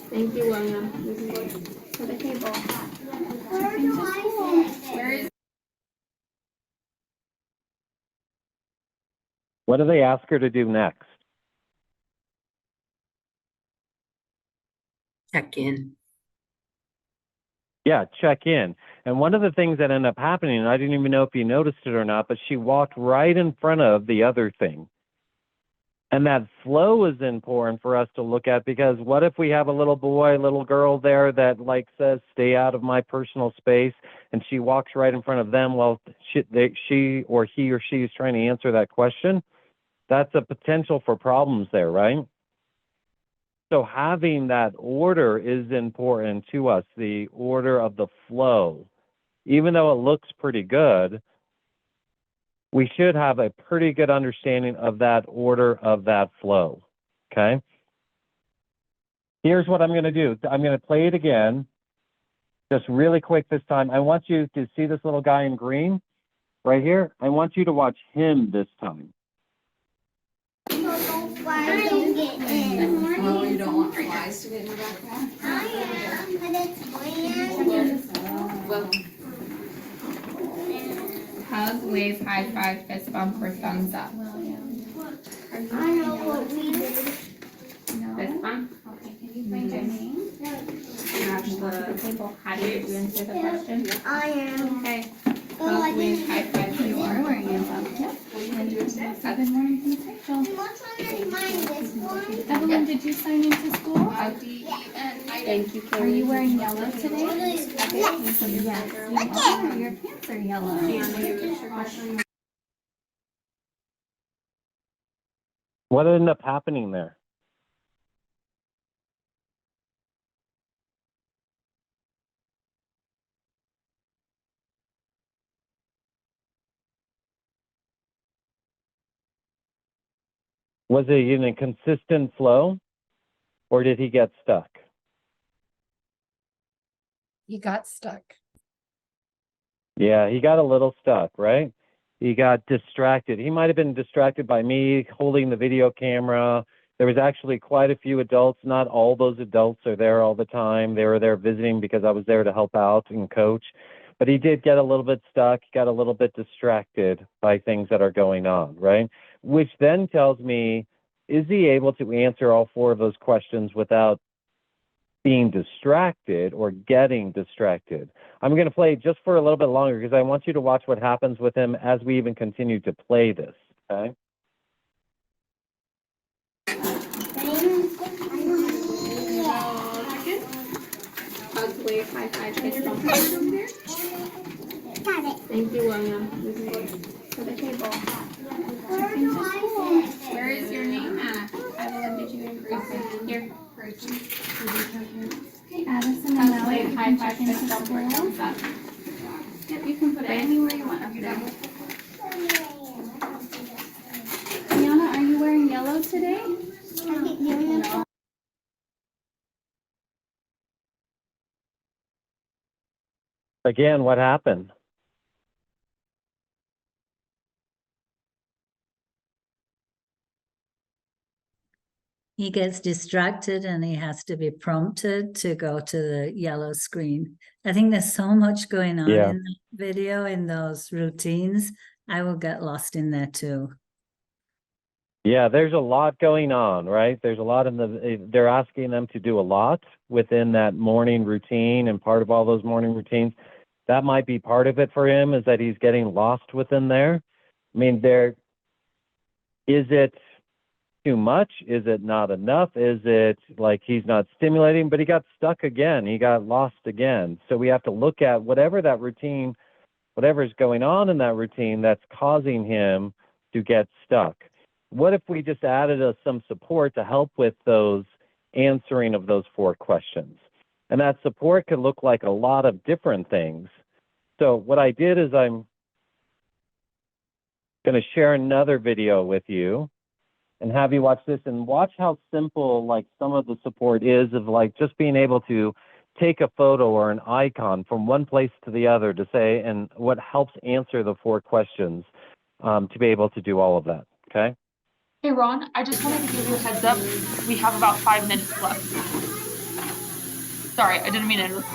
Speaker 7: Thank you, William. We can go to the table. Where is
Speaker 3: What do they ask her to do next?
Speaker 4: Check in.
Speaker 3: Yeah, check in. And one of the things that ended up happening, and I didn't even know if you noticed it or not, but she walked right in front of the other thing. And that flow is important for us to look at, because what if we have a little boy, little girl there that like says, stay out of my personal space, and she walks right in front of them while she or he or she is trying to answer that question? That's a potential for problems there, right? So having that order is important to us, the order of the flow. Even though it looks pretty good, we should have a pretty good understanding of that order of that flow, okay? Here's what I'm going to do. I'm going to play it again, just really quick this time. I want you to see this little guy in green right here. I want you to watch him this time.
Speaker 6: Oh, you don't want flies to get in your backpack? I am, but it's bland.
Speaker 7: hug, wave, high five, fist bump, or thumbs up?
Speaker 6: I know what we did.
Speaker 7: Fist bump? Okay, can you find your name? Match the table. How do you answer the question?
Speaker 6: I am.
Speaker 7: Okay.
Speaker 6: Oh, I
Speaker 7: Hug, wave,
Speaker 6: didn't.
Speaker 7: high five, you are wearing yellow. Yep. Good morning from the Rachel.
Speaker 6: What's on mine this one?
Speaker 7: Evelyn, did you sign into school?
Speaker 5: Thank you,
Speaker 7: Are you wearing yellow today?
Speaker 6: Yes.
Speaker 7: Yes, you are. Your pants are yellow.
Speaker 3: What ended up happening there? Was it in a consistent flow, or did he get stuck?
Speaker 5: You got stuck.
Speaker 3: Yeah, he got a little stuck, right? He got distracted. He might have been distracted by me holding the video camera. There was actually quite a few adults. Not all those adults are there all the time. They were there visiting because I was there to help out and coach. But he did get a little bit stuck, got a little bit distracted by things that are going on, right? Which then tells me, is he able to answer all four of those questions without being distracted or getting distracted? I'm going to play just for a little bit longer because I want you to watch what happens with him as we even continue to play this, okay?
Speaker 7: Hug, wave, high five, kiss, bump over there. Thank you, William. We can go to the table. Where is your name at? Evelyn, did you okay, here.
Speaker 9: Addison and
Speaker 7: Hug,
Speaker 9: Mallory,
Speaker 7: wave,
Speaker 9: you
Speaker 7: high
Speaker 9: can
Speaker 7: five,
Speaker 9: check
Speaker 7: kiss,
Speaker 9: into
Speaker 7: bump or
Speaker 9: school.
Speaker 7: thumbs up. Yep, you can put it anywhere you want.
Speaker 9: Liana, are you wearing yellow today?
Speaker 3: Again, what happened?
Speaker 10: He gets distracted and he has to be prompted to go to the yellow screen. I think there's so much going on
Speaker 3: Yeah.
Speaker 10: in that video, in those routines. I will get lost in there too.
Speaker 3: Yeah, there's a lot going on, right? There's a lot they're asking them to do a lot within that morning routine, and part of all those morning routines, that might be part of it for him, is that he's getting lost within there. I mean, is it too much? Is it not enough? Is it like he's not stimulating, but he got stuck again? He got lost again. So we have to look at whatever that routine, whatever is going on in that routine that's causing him to get stuck. What if we just added some support to help with those answering of those four questions? And that support could look like a lot of different things. So what I did is I'm going to share another video with you and have you watch this and watch how simple like some of the support is of like just being able to take a photo or an icon from one place to the other to say, and what helps answer the 4 questions to be able to do all of that. Okay.
Speaker 1: Hey, Ron, I just wanted to give you a heads up. We have about 5 minutes left. Sorry, I didn't mean to interrupt.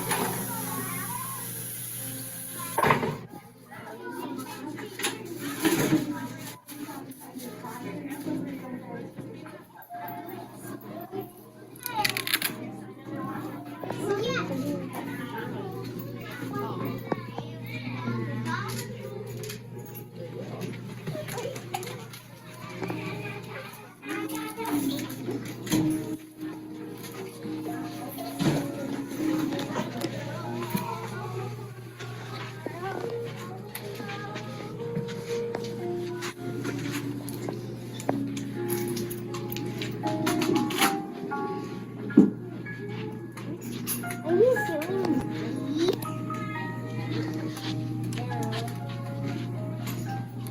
Speaker 6: Are you doing me?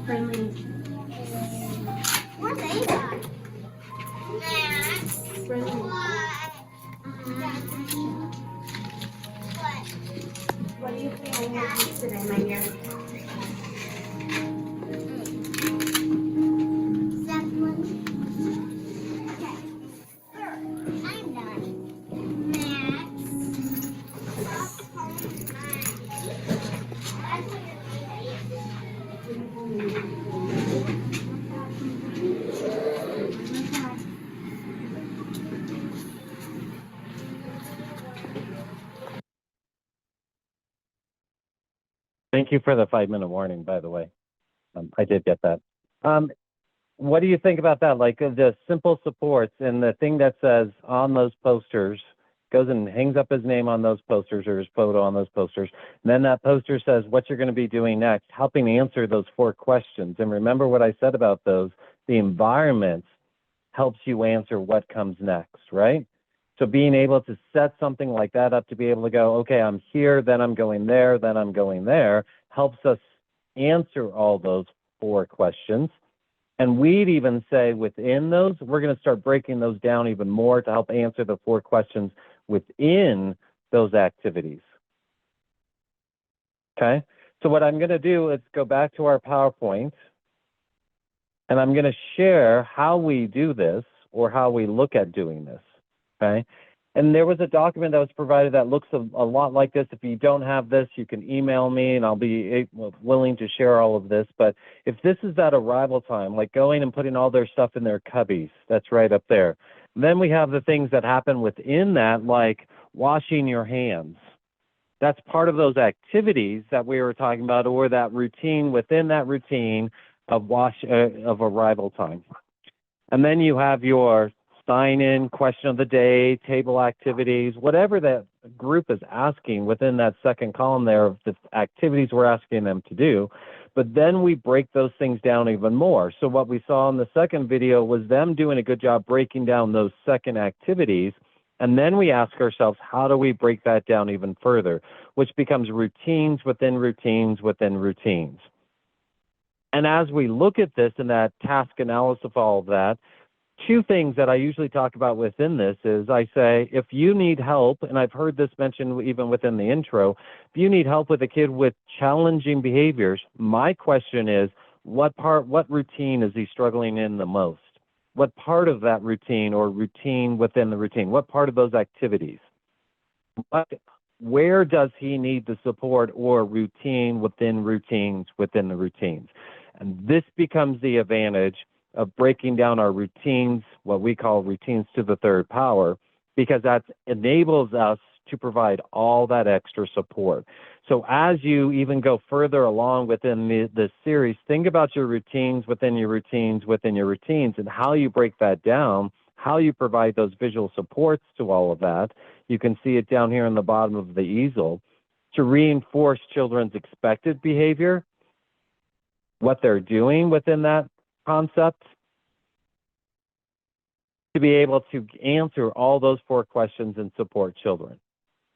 Speaker 9: Friendly.
Speaker 6: What are they? Max.
Speaker 9: Friendly.
Speaker 6: What?
Speaker 9: What are you playing with today, my dear?
Speaker 6: I'm done. Max.
Speaker 3: Thank you for the 5-minute warning, by the way. I did get that. What do you think about that? Like the simple supports and the thing that says on those posters, goes and hangs up his name on those posters or his photo on those posters. And then that poster says what you're going to be doing next, helping answer those 4 questions. And remember what I said about those, the environment helps you answer what comes next, right? So being able to set something like that up to be able to go, okay, I'm here, then I'm going there, then I'm going there, helps us answer all those 4 questions. And we'd even say within those, we're going to start breaking those down even more to help answer the 4 questions within those activities. Okay, so what I'm going to do is go back to our PowerPoint, and I'm going to share how we do this or how we look at doing this. Okay, and there was a document that was provided that looks a lot like this. If you don't have this, you can email me and I'll be willing to share all of this. But if this is that arrival time, like going and putting all their stuff in their cubbies, that's right up there. Then we have the things that happen within that, like washing your hands. That's part of those activities that we were talking about, or that routine within that routine of arrival time. And then you have your sign in, question of the day, table activities, whatever that group is asking within that second column there of the activities we're asking them to do. But then we break those things down even more. So what we saw in the second video was them doing a good job breaking down those second activities. And then we ask ourselves, how do we break that down even further, which becomes routines within routines within routines. And as we look at this and that task analysis of all of that, 2 things that I usually talk about within this is I say, if you need help, and I've heard this mentioned even within the intro, if you need help with a kid with challenging behaviors, my question is, what routine is he struggling in the most? What part of that routine or routine within the routine? What part of those activities? Where does he need the support or routine within routines within the routines? And this becomes the advantage of breaking down our routines, what we call routines to the 3rd power, because that enables us to provide all that extra support. So as you even go further along within this series, think about your routines within your routines within your routines and how you break that down, how you provide those visual supports to all of that. You can see it down here on the bottom of the easel to reinforce children's expected behavior, what they're doing within that concept, to be able to answer all those 4 questions and support children.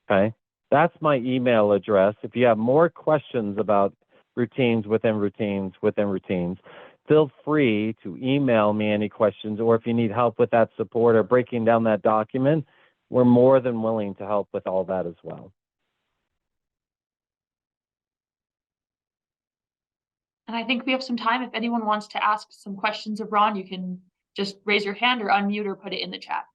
Speaker 3: Okay, That's my email address. If you have more questions about routines within routines within routines, feel free to email me any questions, or if you need help with that support or breaking down that document, we're more than willing to help with all that as well.
Speaker 1: And I think we have some time. If anyone wants to ask some questions of Ron, you can just raise your hand or unmute or put it in the chat.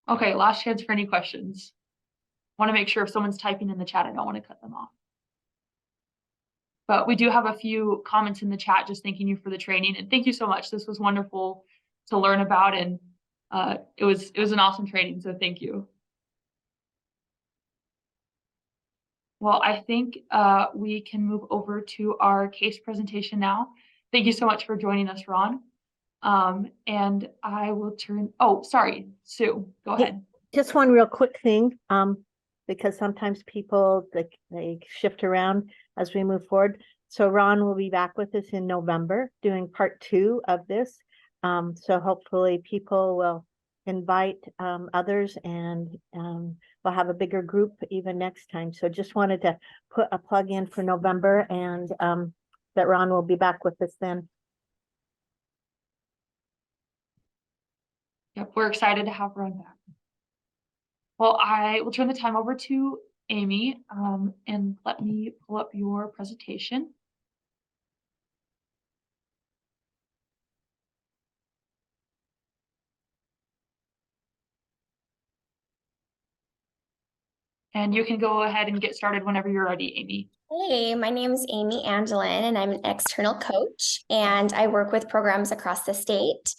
Speaker 1: Okay, last chance for any questions. Want to make sure if someone's typing in the chat, I don't want to cut them off. But we do have a few comments in the chat just thanking you for the training, and thank you so much. This was wonderful to learn about, and it was an awesome training, so thank you. Well, I think we can move over to our case presentation now. Thank you so much for joining us, Ron. And I will turn, oh, sorry, Sue, go ahead.
Speaker 8: Just one real quick thing, because sometimes people, they shift around as we move forward. So Ron will be back with us in November doing part 2 of this. So hopefully people will invite others, and we'll have a bigger group even next time. So just wanted to put a plug in for November, and that Ron will be back with us then.
Speaker 1: Yep, we're excited to have Ron back. Well, I will turn the time over to Amy, and let me pull up your presentation. And you can go ahead and get started whenever you're ready, Amy.
Speaker 7: Hey, my name is Amy Angelin, and I'm an external coach, and I work with programs across the state.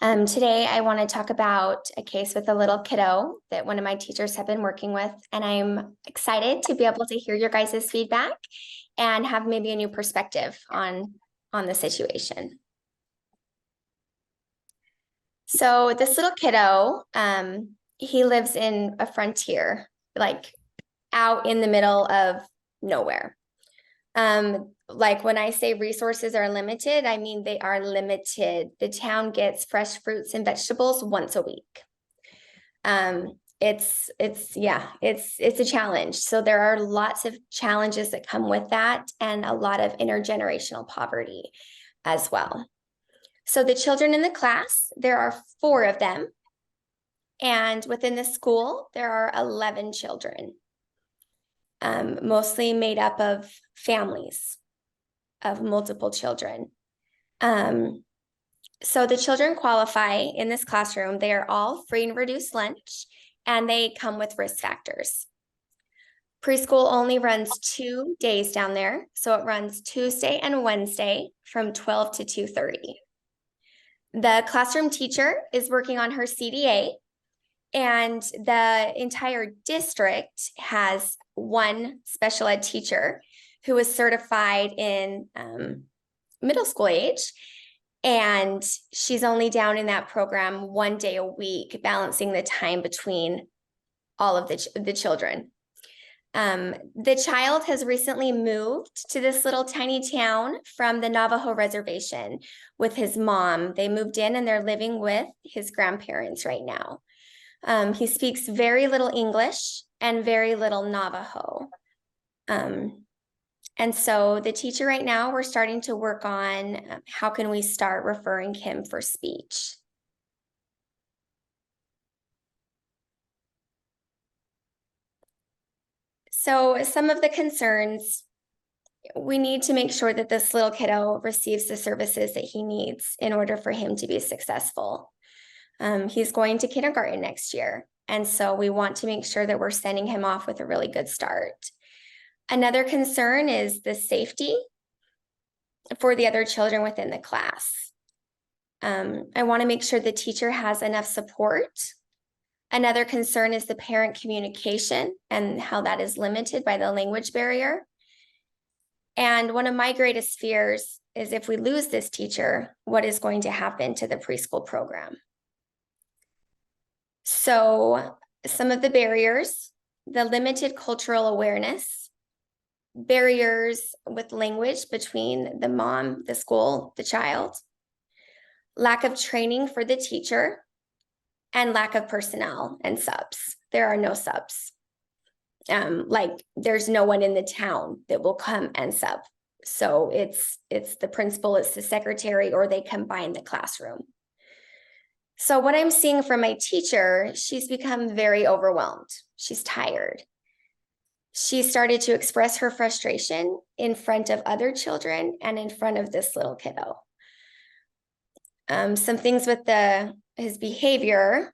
Speaker 7: Today, I want to talk about a case with a little kiddo that one of my teachers have been working with, and I'm excited to be able to hear your guys' feedback and have maybe a new perspective on the situation. So this little kiddo, he lives in a frontier, like out in the middle of nowhere. Like when I say resources are limited, I mean they are limited. The town gets fresh fruits and vegetables once a week. It's a challenge. So there are lots of challenges that come with that, and a lot of intergenerational poverty as well. So the children in the class, there are 4 of them. And within the school, there are 11 children, mostly made up of families of multiple children. So the children qualify in this classroom. They are all free and reduced lunch, and they come with risk factors. Preschool only runs 2 days down there. So it runs Tuesday and Wednesday from 12 to 2:30. The classroom teacher is working on her CDA, and the entire district has 1 special ed teacher who is certified in middle school age. And she's only down in that program 1 day a week, balancing the time between all of the children. The child has recently moved to this little tiny town from the Navajo reservation with his mom. They moved in and they're living with his grandparents right now. He speaks very little English and very little Navajo. And so the teacher right now, we're starting to work on how can we start referring him for speech. So some of the concerns, we need to make sure that this little kiddo receives the services that he needs in order for him to be successful. He's going to kindergarten next year. And so we want to make sure that we're sending him off with a really good start. Another concern is the safety for the other children within the class. I want to make sure the teacher has enough support. Another concern is the parent communication and how that is limited by the language barrier. And one of my greatest fears is if we lose this teacher, what is going to happen to the preschool program? So some of the barriers, the limited cultural awareness, barriers with language between the mom, the school, the child, lack of training for the teacher, and lack of personnel and subs. There are no subs. Like there's no one in the town that will come and sub. So it's the principal, it's the secretary, or they combine the classroom. So what I'm seeing from my teacher, she's become very overwhelmed. She's tired. She started to express her frustration in front of other children and in front of this little kiddo. Some things with his behavior,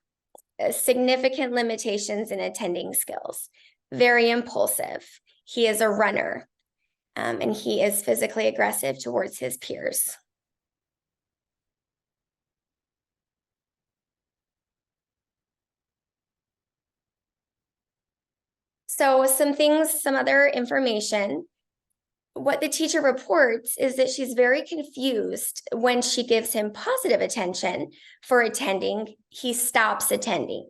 Speaker 7: significant limitations in attending skills, very impulsive. He is a runner, and he is physically aggressive towards his peers. So some other information. What the teacher reports is that she's very confused when she gives him positive attention for attending, he stops attending.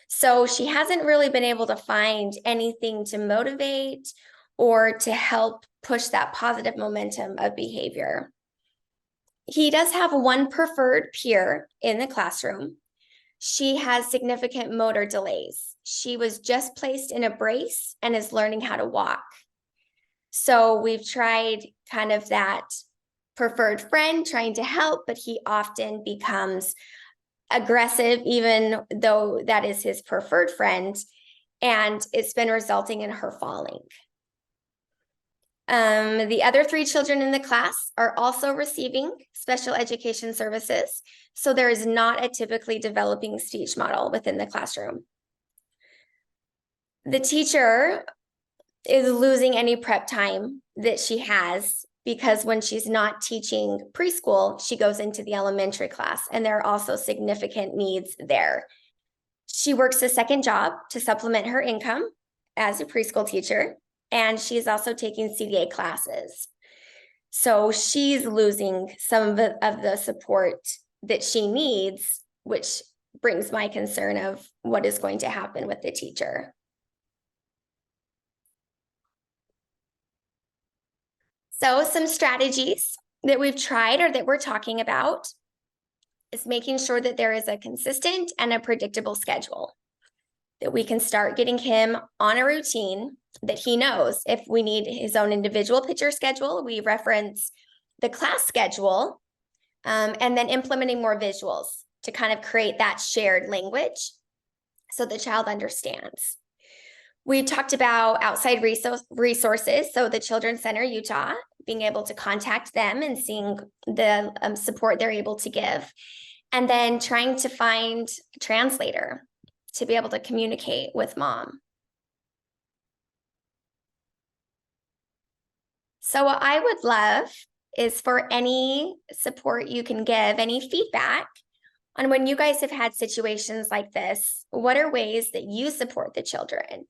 Speaker 7: So she hasn't really been able to find anything to motivate or to help push that positive momentum of behavior. He does have one preferred peer in the classroom. She has significant motor delays. She was just placed in a brace and is learning how to walk. So we've tried kind of that preferred friend trying to help, but he often becomes aggressive, even though that is his preferred friend. And it's been resulting in her falling. The other 3 children in the class are also receiving special education services. So there is not a typically developing speech model within the classroom. The teacher is losing any prep time that she has because when she's not teaching preschool, she goes into the elementary class, and there are also significant needs there. She works a second job to supplement her income as a preschool teacher, and she's also taking CDA classes. So she's losing some of the support that she needs, which brings my concern of what is going to happen with the teacher. So some strategies that we've tried or that we're talking about is making sure that there is a consistent and a predictable schedule, that we can start getting him on a routine that he knows. If we need his own individual picture schedule, we reference the class schedule, and then implementing more visuals to kind of create that shared language so the child understands. We talked about outside resources, so the Children's Center Utah, being able to contact them and seeing the support they're able to give, and then trying to find a translator to be able to communicate with mom. So what I would love is for any support you can give, any feedback on when you guys have had situations like this. What are ways that you support the children?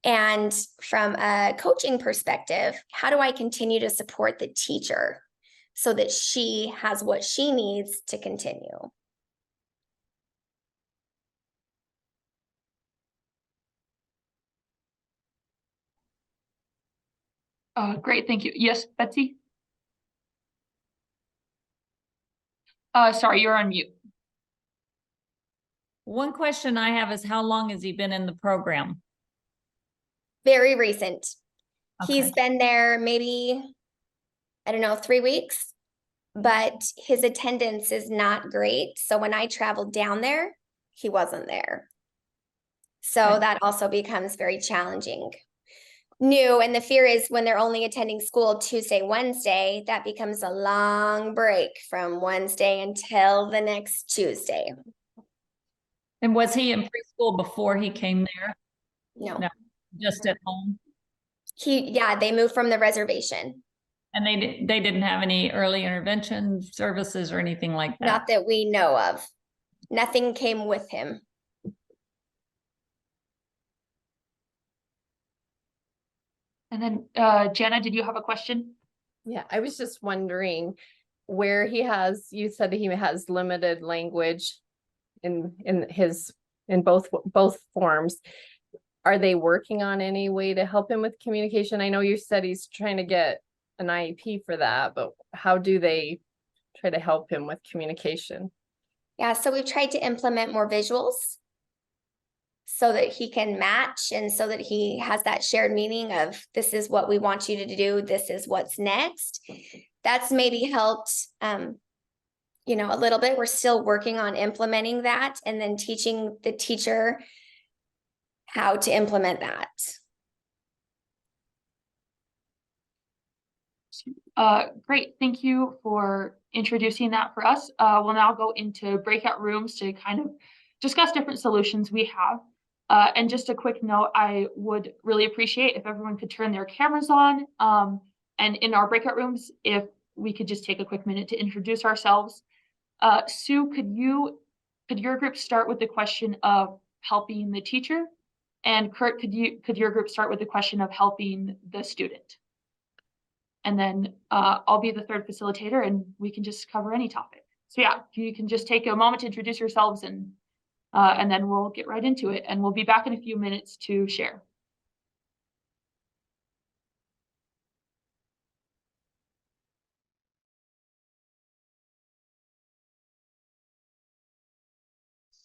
Speaker 7: And from a coaching perspective, how do I continue to support the teacher so that she has what she needs to continue?
Speaker 1: Great, thank you. Yes, Betsy? Sorry, you're on mute.
Speaker 11: One question I have is how long has he been in the program?
Speaker 7: Very recent.
Speaker 11: Okay.
Speaker 7: He's been there maybe, I don't know, 3 weeks, but his attendance is not great. So when I traveled down there, he wasn't there. So
Speaker 11: Okay.
Speaker 7: that also becomes very challenging. New, and the fear is when they're only attending school Tuesday, Wednesday, that becomes a long break from Wednesday until the next Tuesday.
Speaker 11: And was he in preschool before he came there?
Speaker 7: No.
Speaker 11: No, just at home?
Speaker 7: They moved from the reservation.
Speaker 11: And they didn't have any early intervention services or anything like that?
Speaker 7: Not that we know of. Nothing came with him.
Speaker 1: And then, Jana, did you have a question?
Speaker 5: Yeah, I was just wondering where you said that he has limited language in both forms. Are they working on any way to help him with communication? I know you said he's trying to get an IEP for that, but how do they try to help him with communication?
Speaker 7: Yeah, so we've tried to implement more visuals so that he can match and so that he has that shared meaning of this is what we want you to do, this is what's next. That's maybe helped, a little bit. We're still working on implementing that and then teaching the teacher how to implement that.
Speaker 1: Great, thank you for introducing that for us. We'll now go into breakout rooms to kind of discuss different solutions we have. And just a quick note, I would really appreciate if everyone could turn their cameras on. And in our breakout rooms, if we could just take a quick minute to introduce ourselves. Sue, could your group start with the question of helping the teacher? And Kurt, could your group start with the question of helping the student? And then I'll be the third facilitator and we can just cover any topic. So yeah, you can just take a moment to introduce yourselves and then we'll get right into it. And we'll be back in a few minutes to share.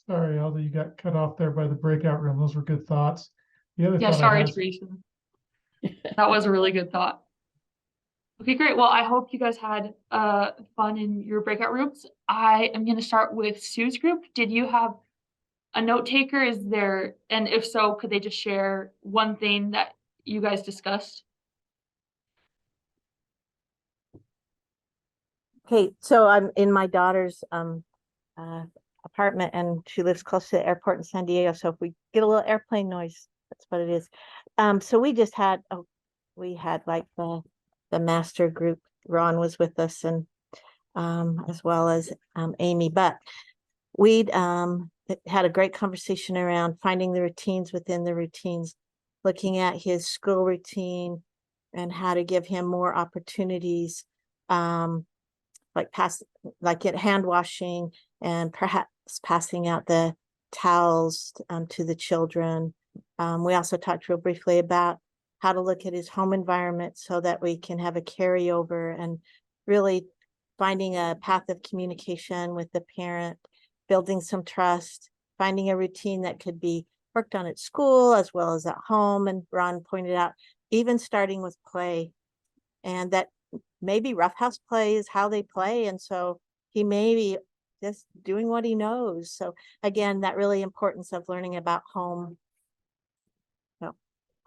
Speaker 12: Sorry, Alda, you got cut off there by the breakout room. Those were good thoughts. The other
Speaker 1: Yeah,
Speaker 12: thought
Speaker 1: sorry,
Speaker 12: I had,
Speaker 1: Teresa. That was a really good thought. Okay, great. Well, I hope you guys had fun in your breakout rooms. I am going to start with Sue's group. Did you have a note taker? And if so, could they just share one thing that you guys discussed?
Speaker 8: Okay, so I'm in my daughter's apartment and she lives close to the airport in San Diego. So if we get a little airplane noise, that's what it is. So we just had like the master group. Ron was with us and as well as Amy, but we'd had a great conversation around finding the routines within the routines, looking at his school routine and how to give him more opportunities, like get hand washing and perhaps passing out the towels to the children. We also talked real briefly about how to look at his home environment so that we can have a carryover and really finding a path of communication with the parent, building some trust, finding a routine that could be worked on at school as well as at home. And Ron pointed out, even starting with play, and that maybe roughhouse play is how they play. And so he may be just doing what he knows. So again, that really importance of learning about home. So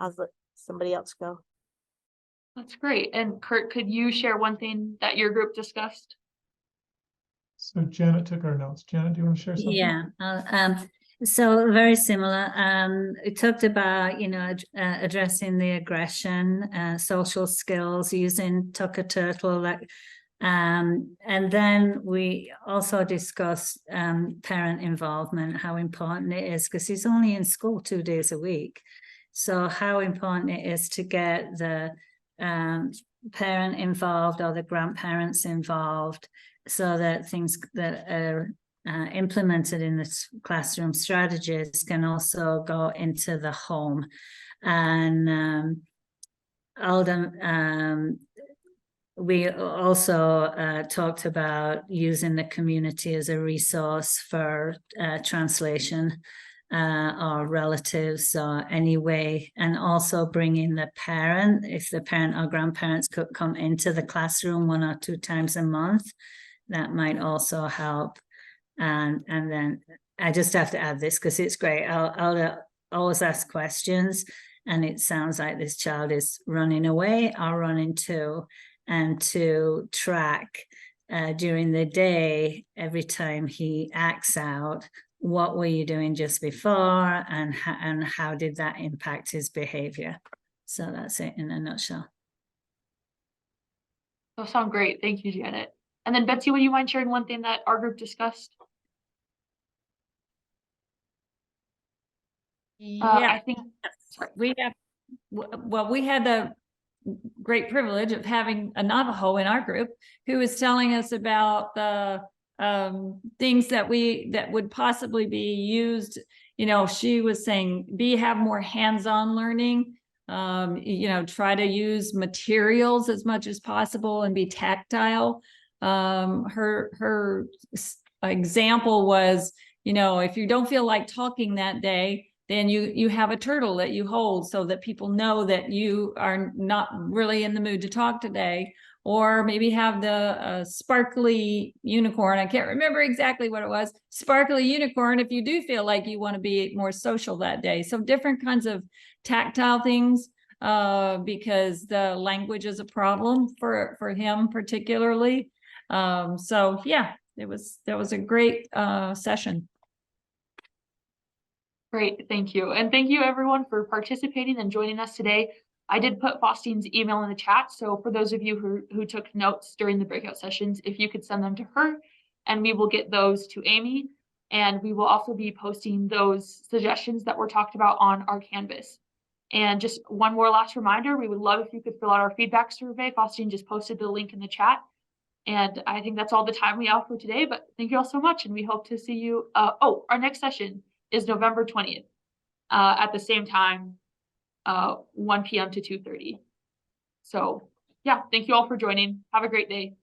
Speaker 8: I'll let somebody else go.
Speaker 1: That's great. And Kurt, could you share one thing that your group discussed?
Speaker 12: so Janet took our notes. Janet, do you want to share something?
Speaker 10: Yeah, so very similar. It talked about, addressing the aggression, social skills, using Tucker Turtle, and then we also discussed parent involvement, how important it is, because he's only in school 2 days a week. So how important it is to get the parent involved or the grandparents involved, so that things that are implemented in the classroom strategies can also go into the home. And Alden, we also talked about using the community as a resource for translation or relatives or any way, and also bringing the parent, if the parent or grandparents could come into the classroom 1 or 2 times a month, that might also help. And then I just have to add this because it's great. I'll always ask questions, and it sounds like this child is running away or running to, and to track during the day, every time he acts out, what were you doing just before, and how did that impact his behavior? So that's it in a nutshell.
Speaker 1: Those sound great. Thank you, Janet. And then Betsy, would you mind sharing one thing that our group discussed?
Speaker 11: Yeah,
Speaker 1: I think, sorry.
Speaker 11: we have, well, we had the great privilege of having a Navajo in our group who was telling us about the things that would possibly be used. You know, she was saying, have more hands-on learning. You know, try to use materials as much as possible and be tactile. Her example was, you know, if you don't feel like talking that day, then you have a turtle that you hold so that people know that you are not really in the mood to talk today. Or maybe have the sparkly unicorn. I can't remember exactly what it was. Sparkly unicorn if you do feel like you want to be more social that day. So different kinds of tactile things, because the language is a problem for him particularly. So yeah, that was a great session.
Speaker 1: Great, thank you. And thank you everyone for participating and joining us today. I did put Faustine's email in the chat, so for those of you who took notes during the breakout sessions, if you could send them to her, and we will get those to Amy, and we will also be posting those suggestions that were talked about on our Canvas. And just one more last reminder, we would love if you could fill out our feedback survey. Faustine just posted the link in the chat. And I think that's all the time we have for today, but thank you all so much, and we hope to see you. Our next session is November 20th at the same time, 1 p.m. to 2:30. So yeah, thank you all for joining. Have a great day.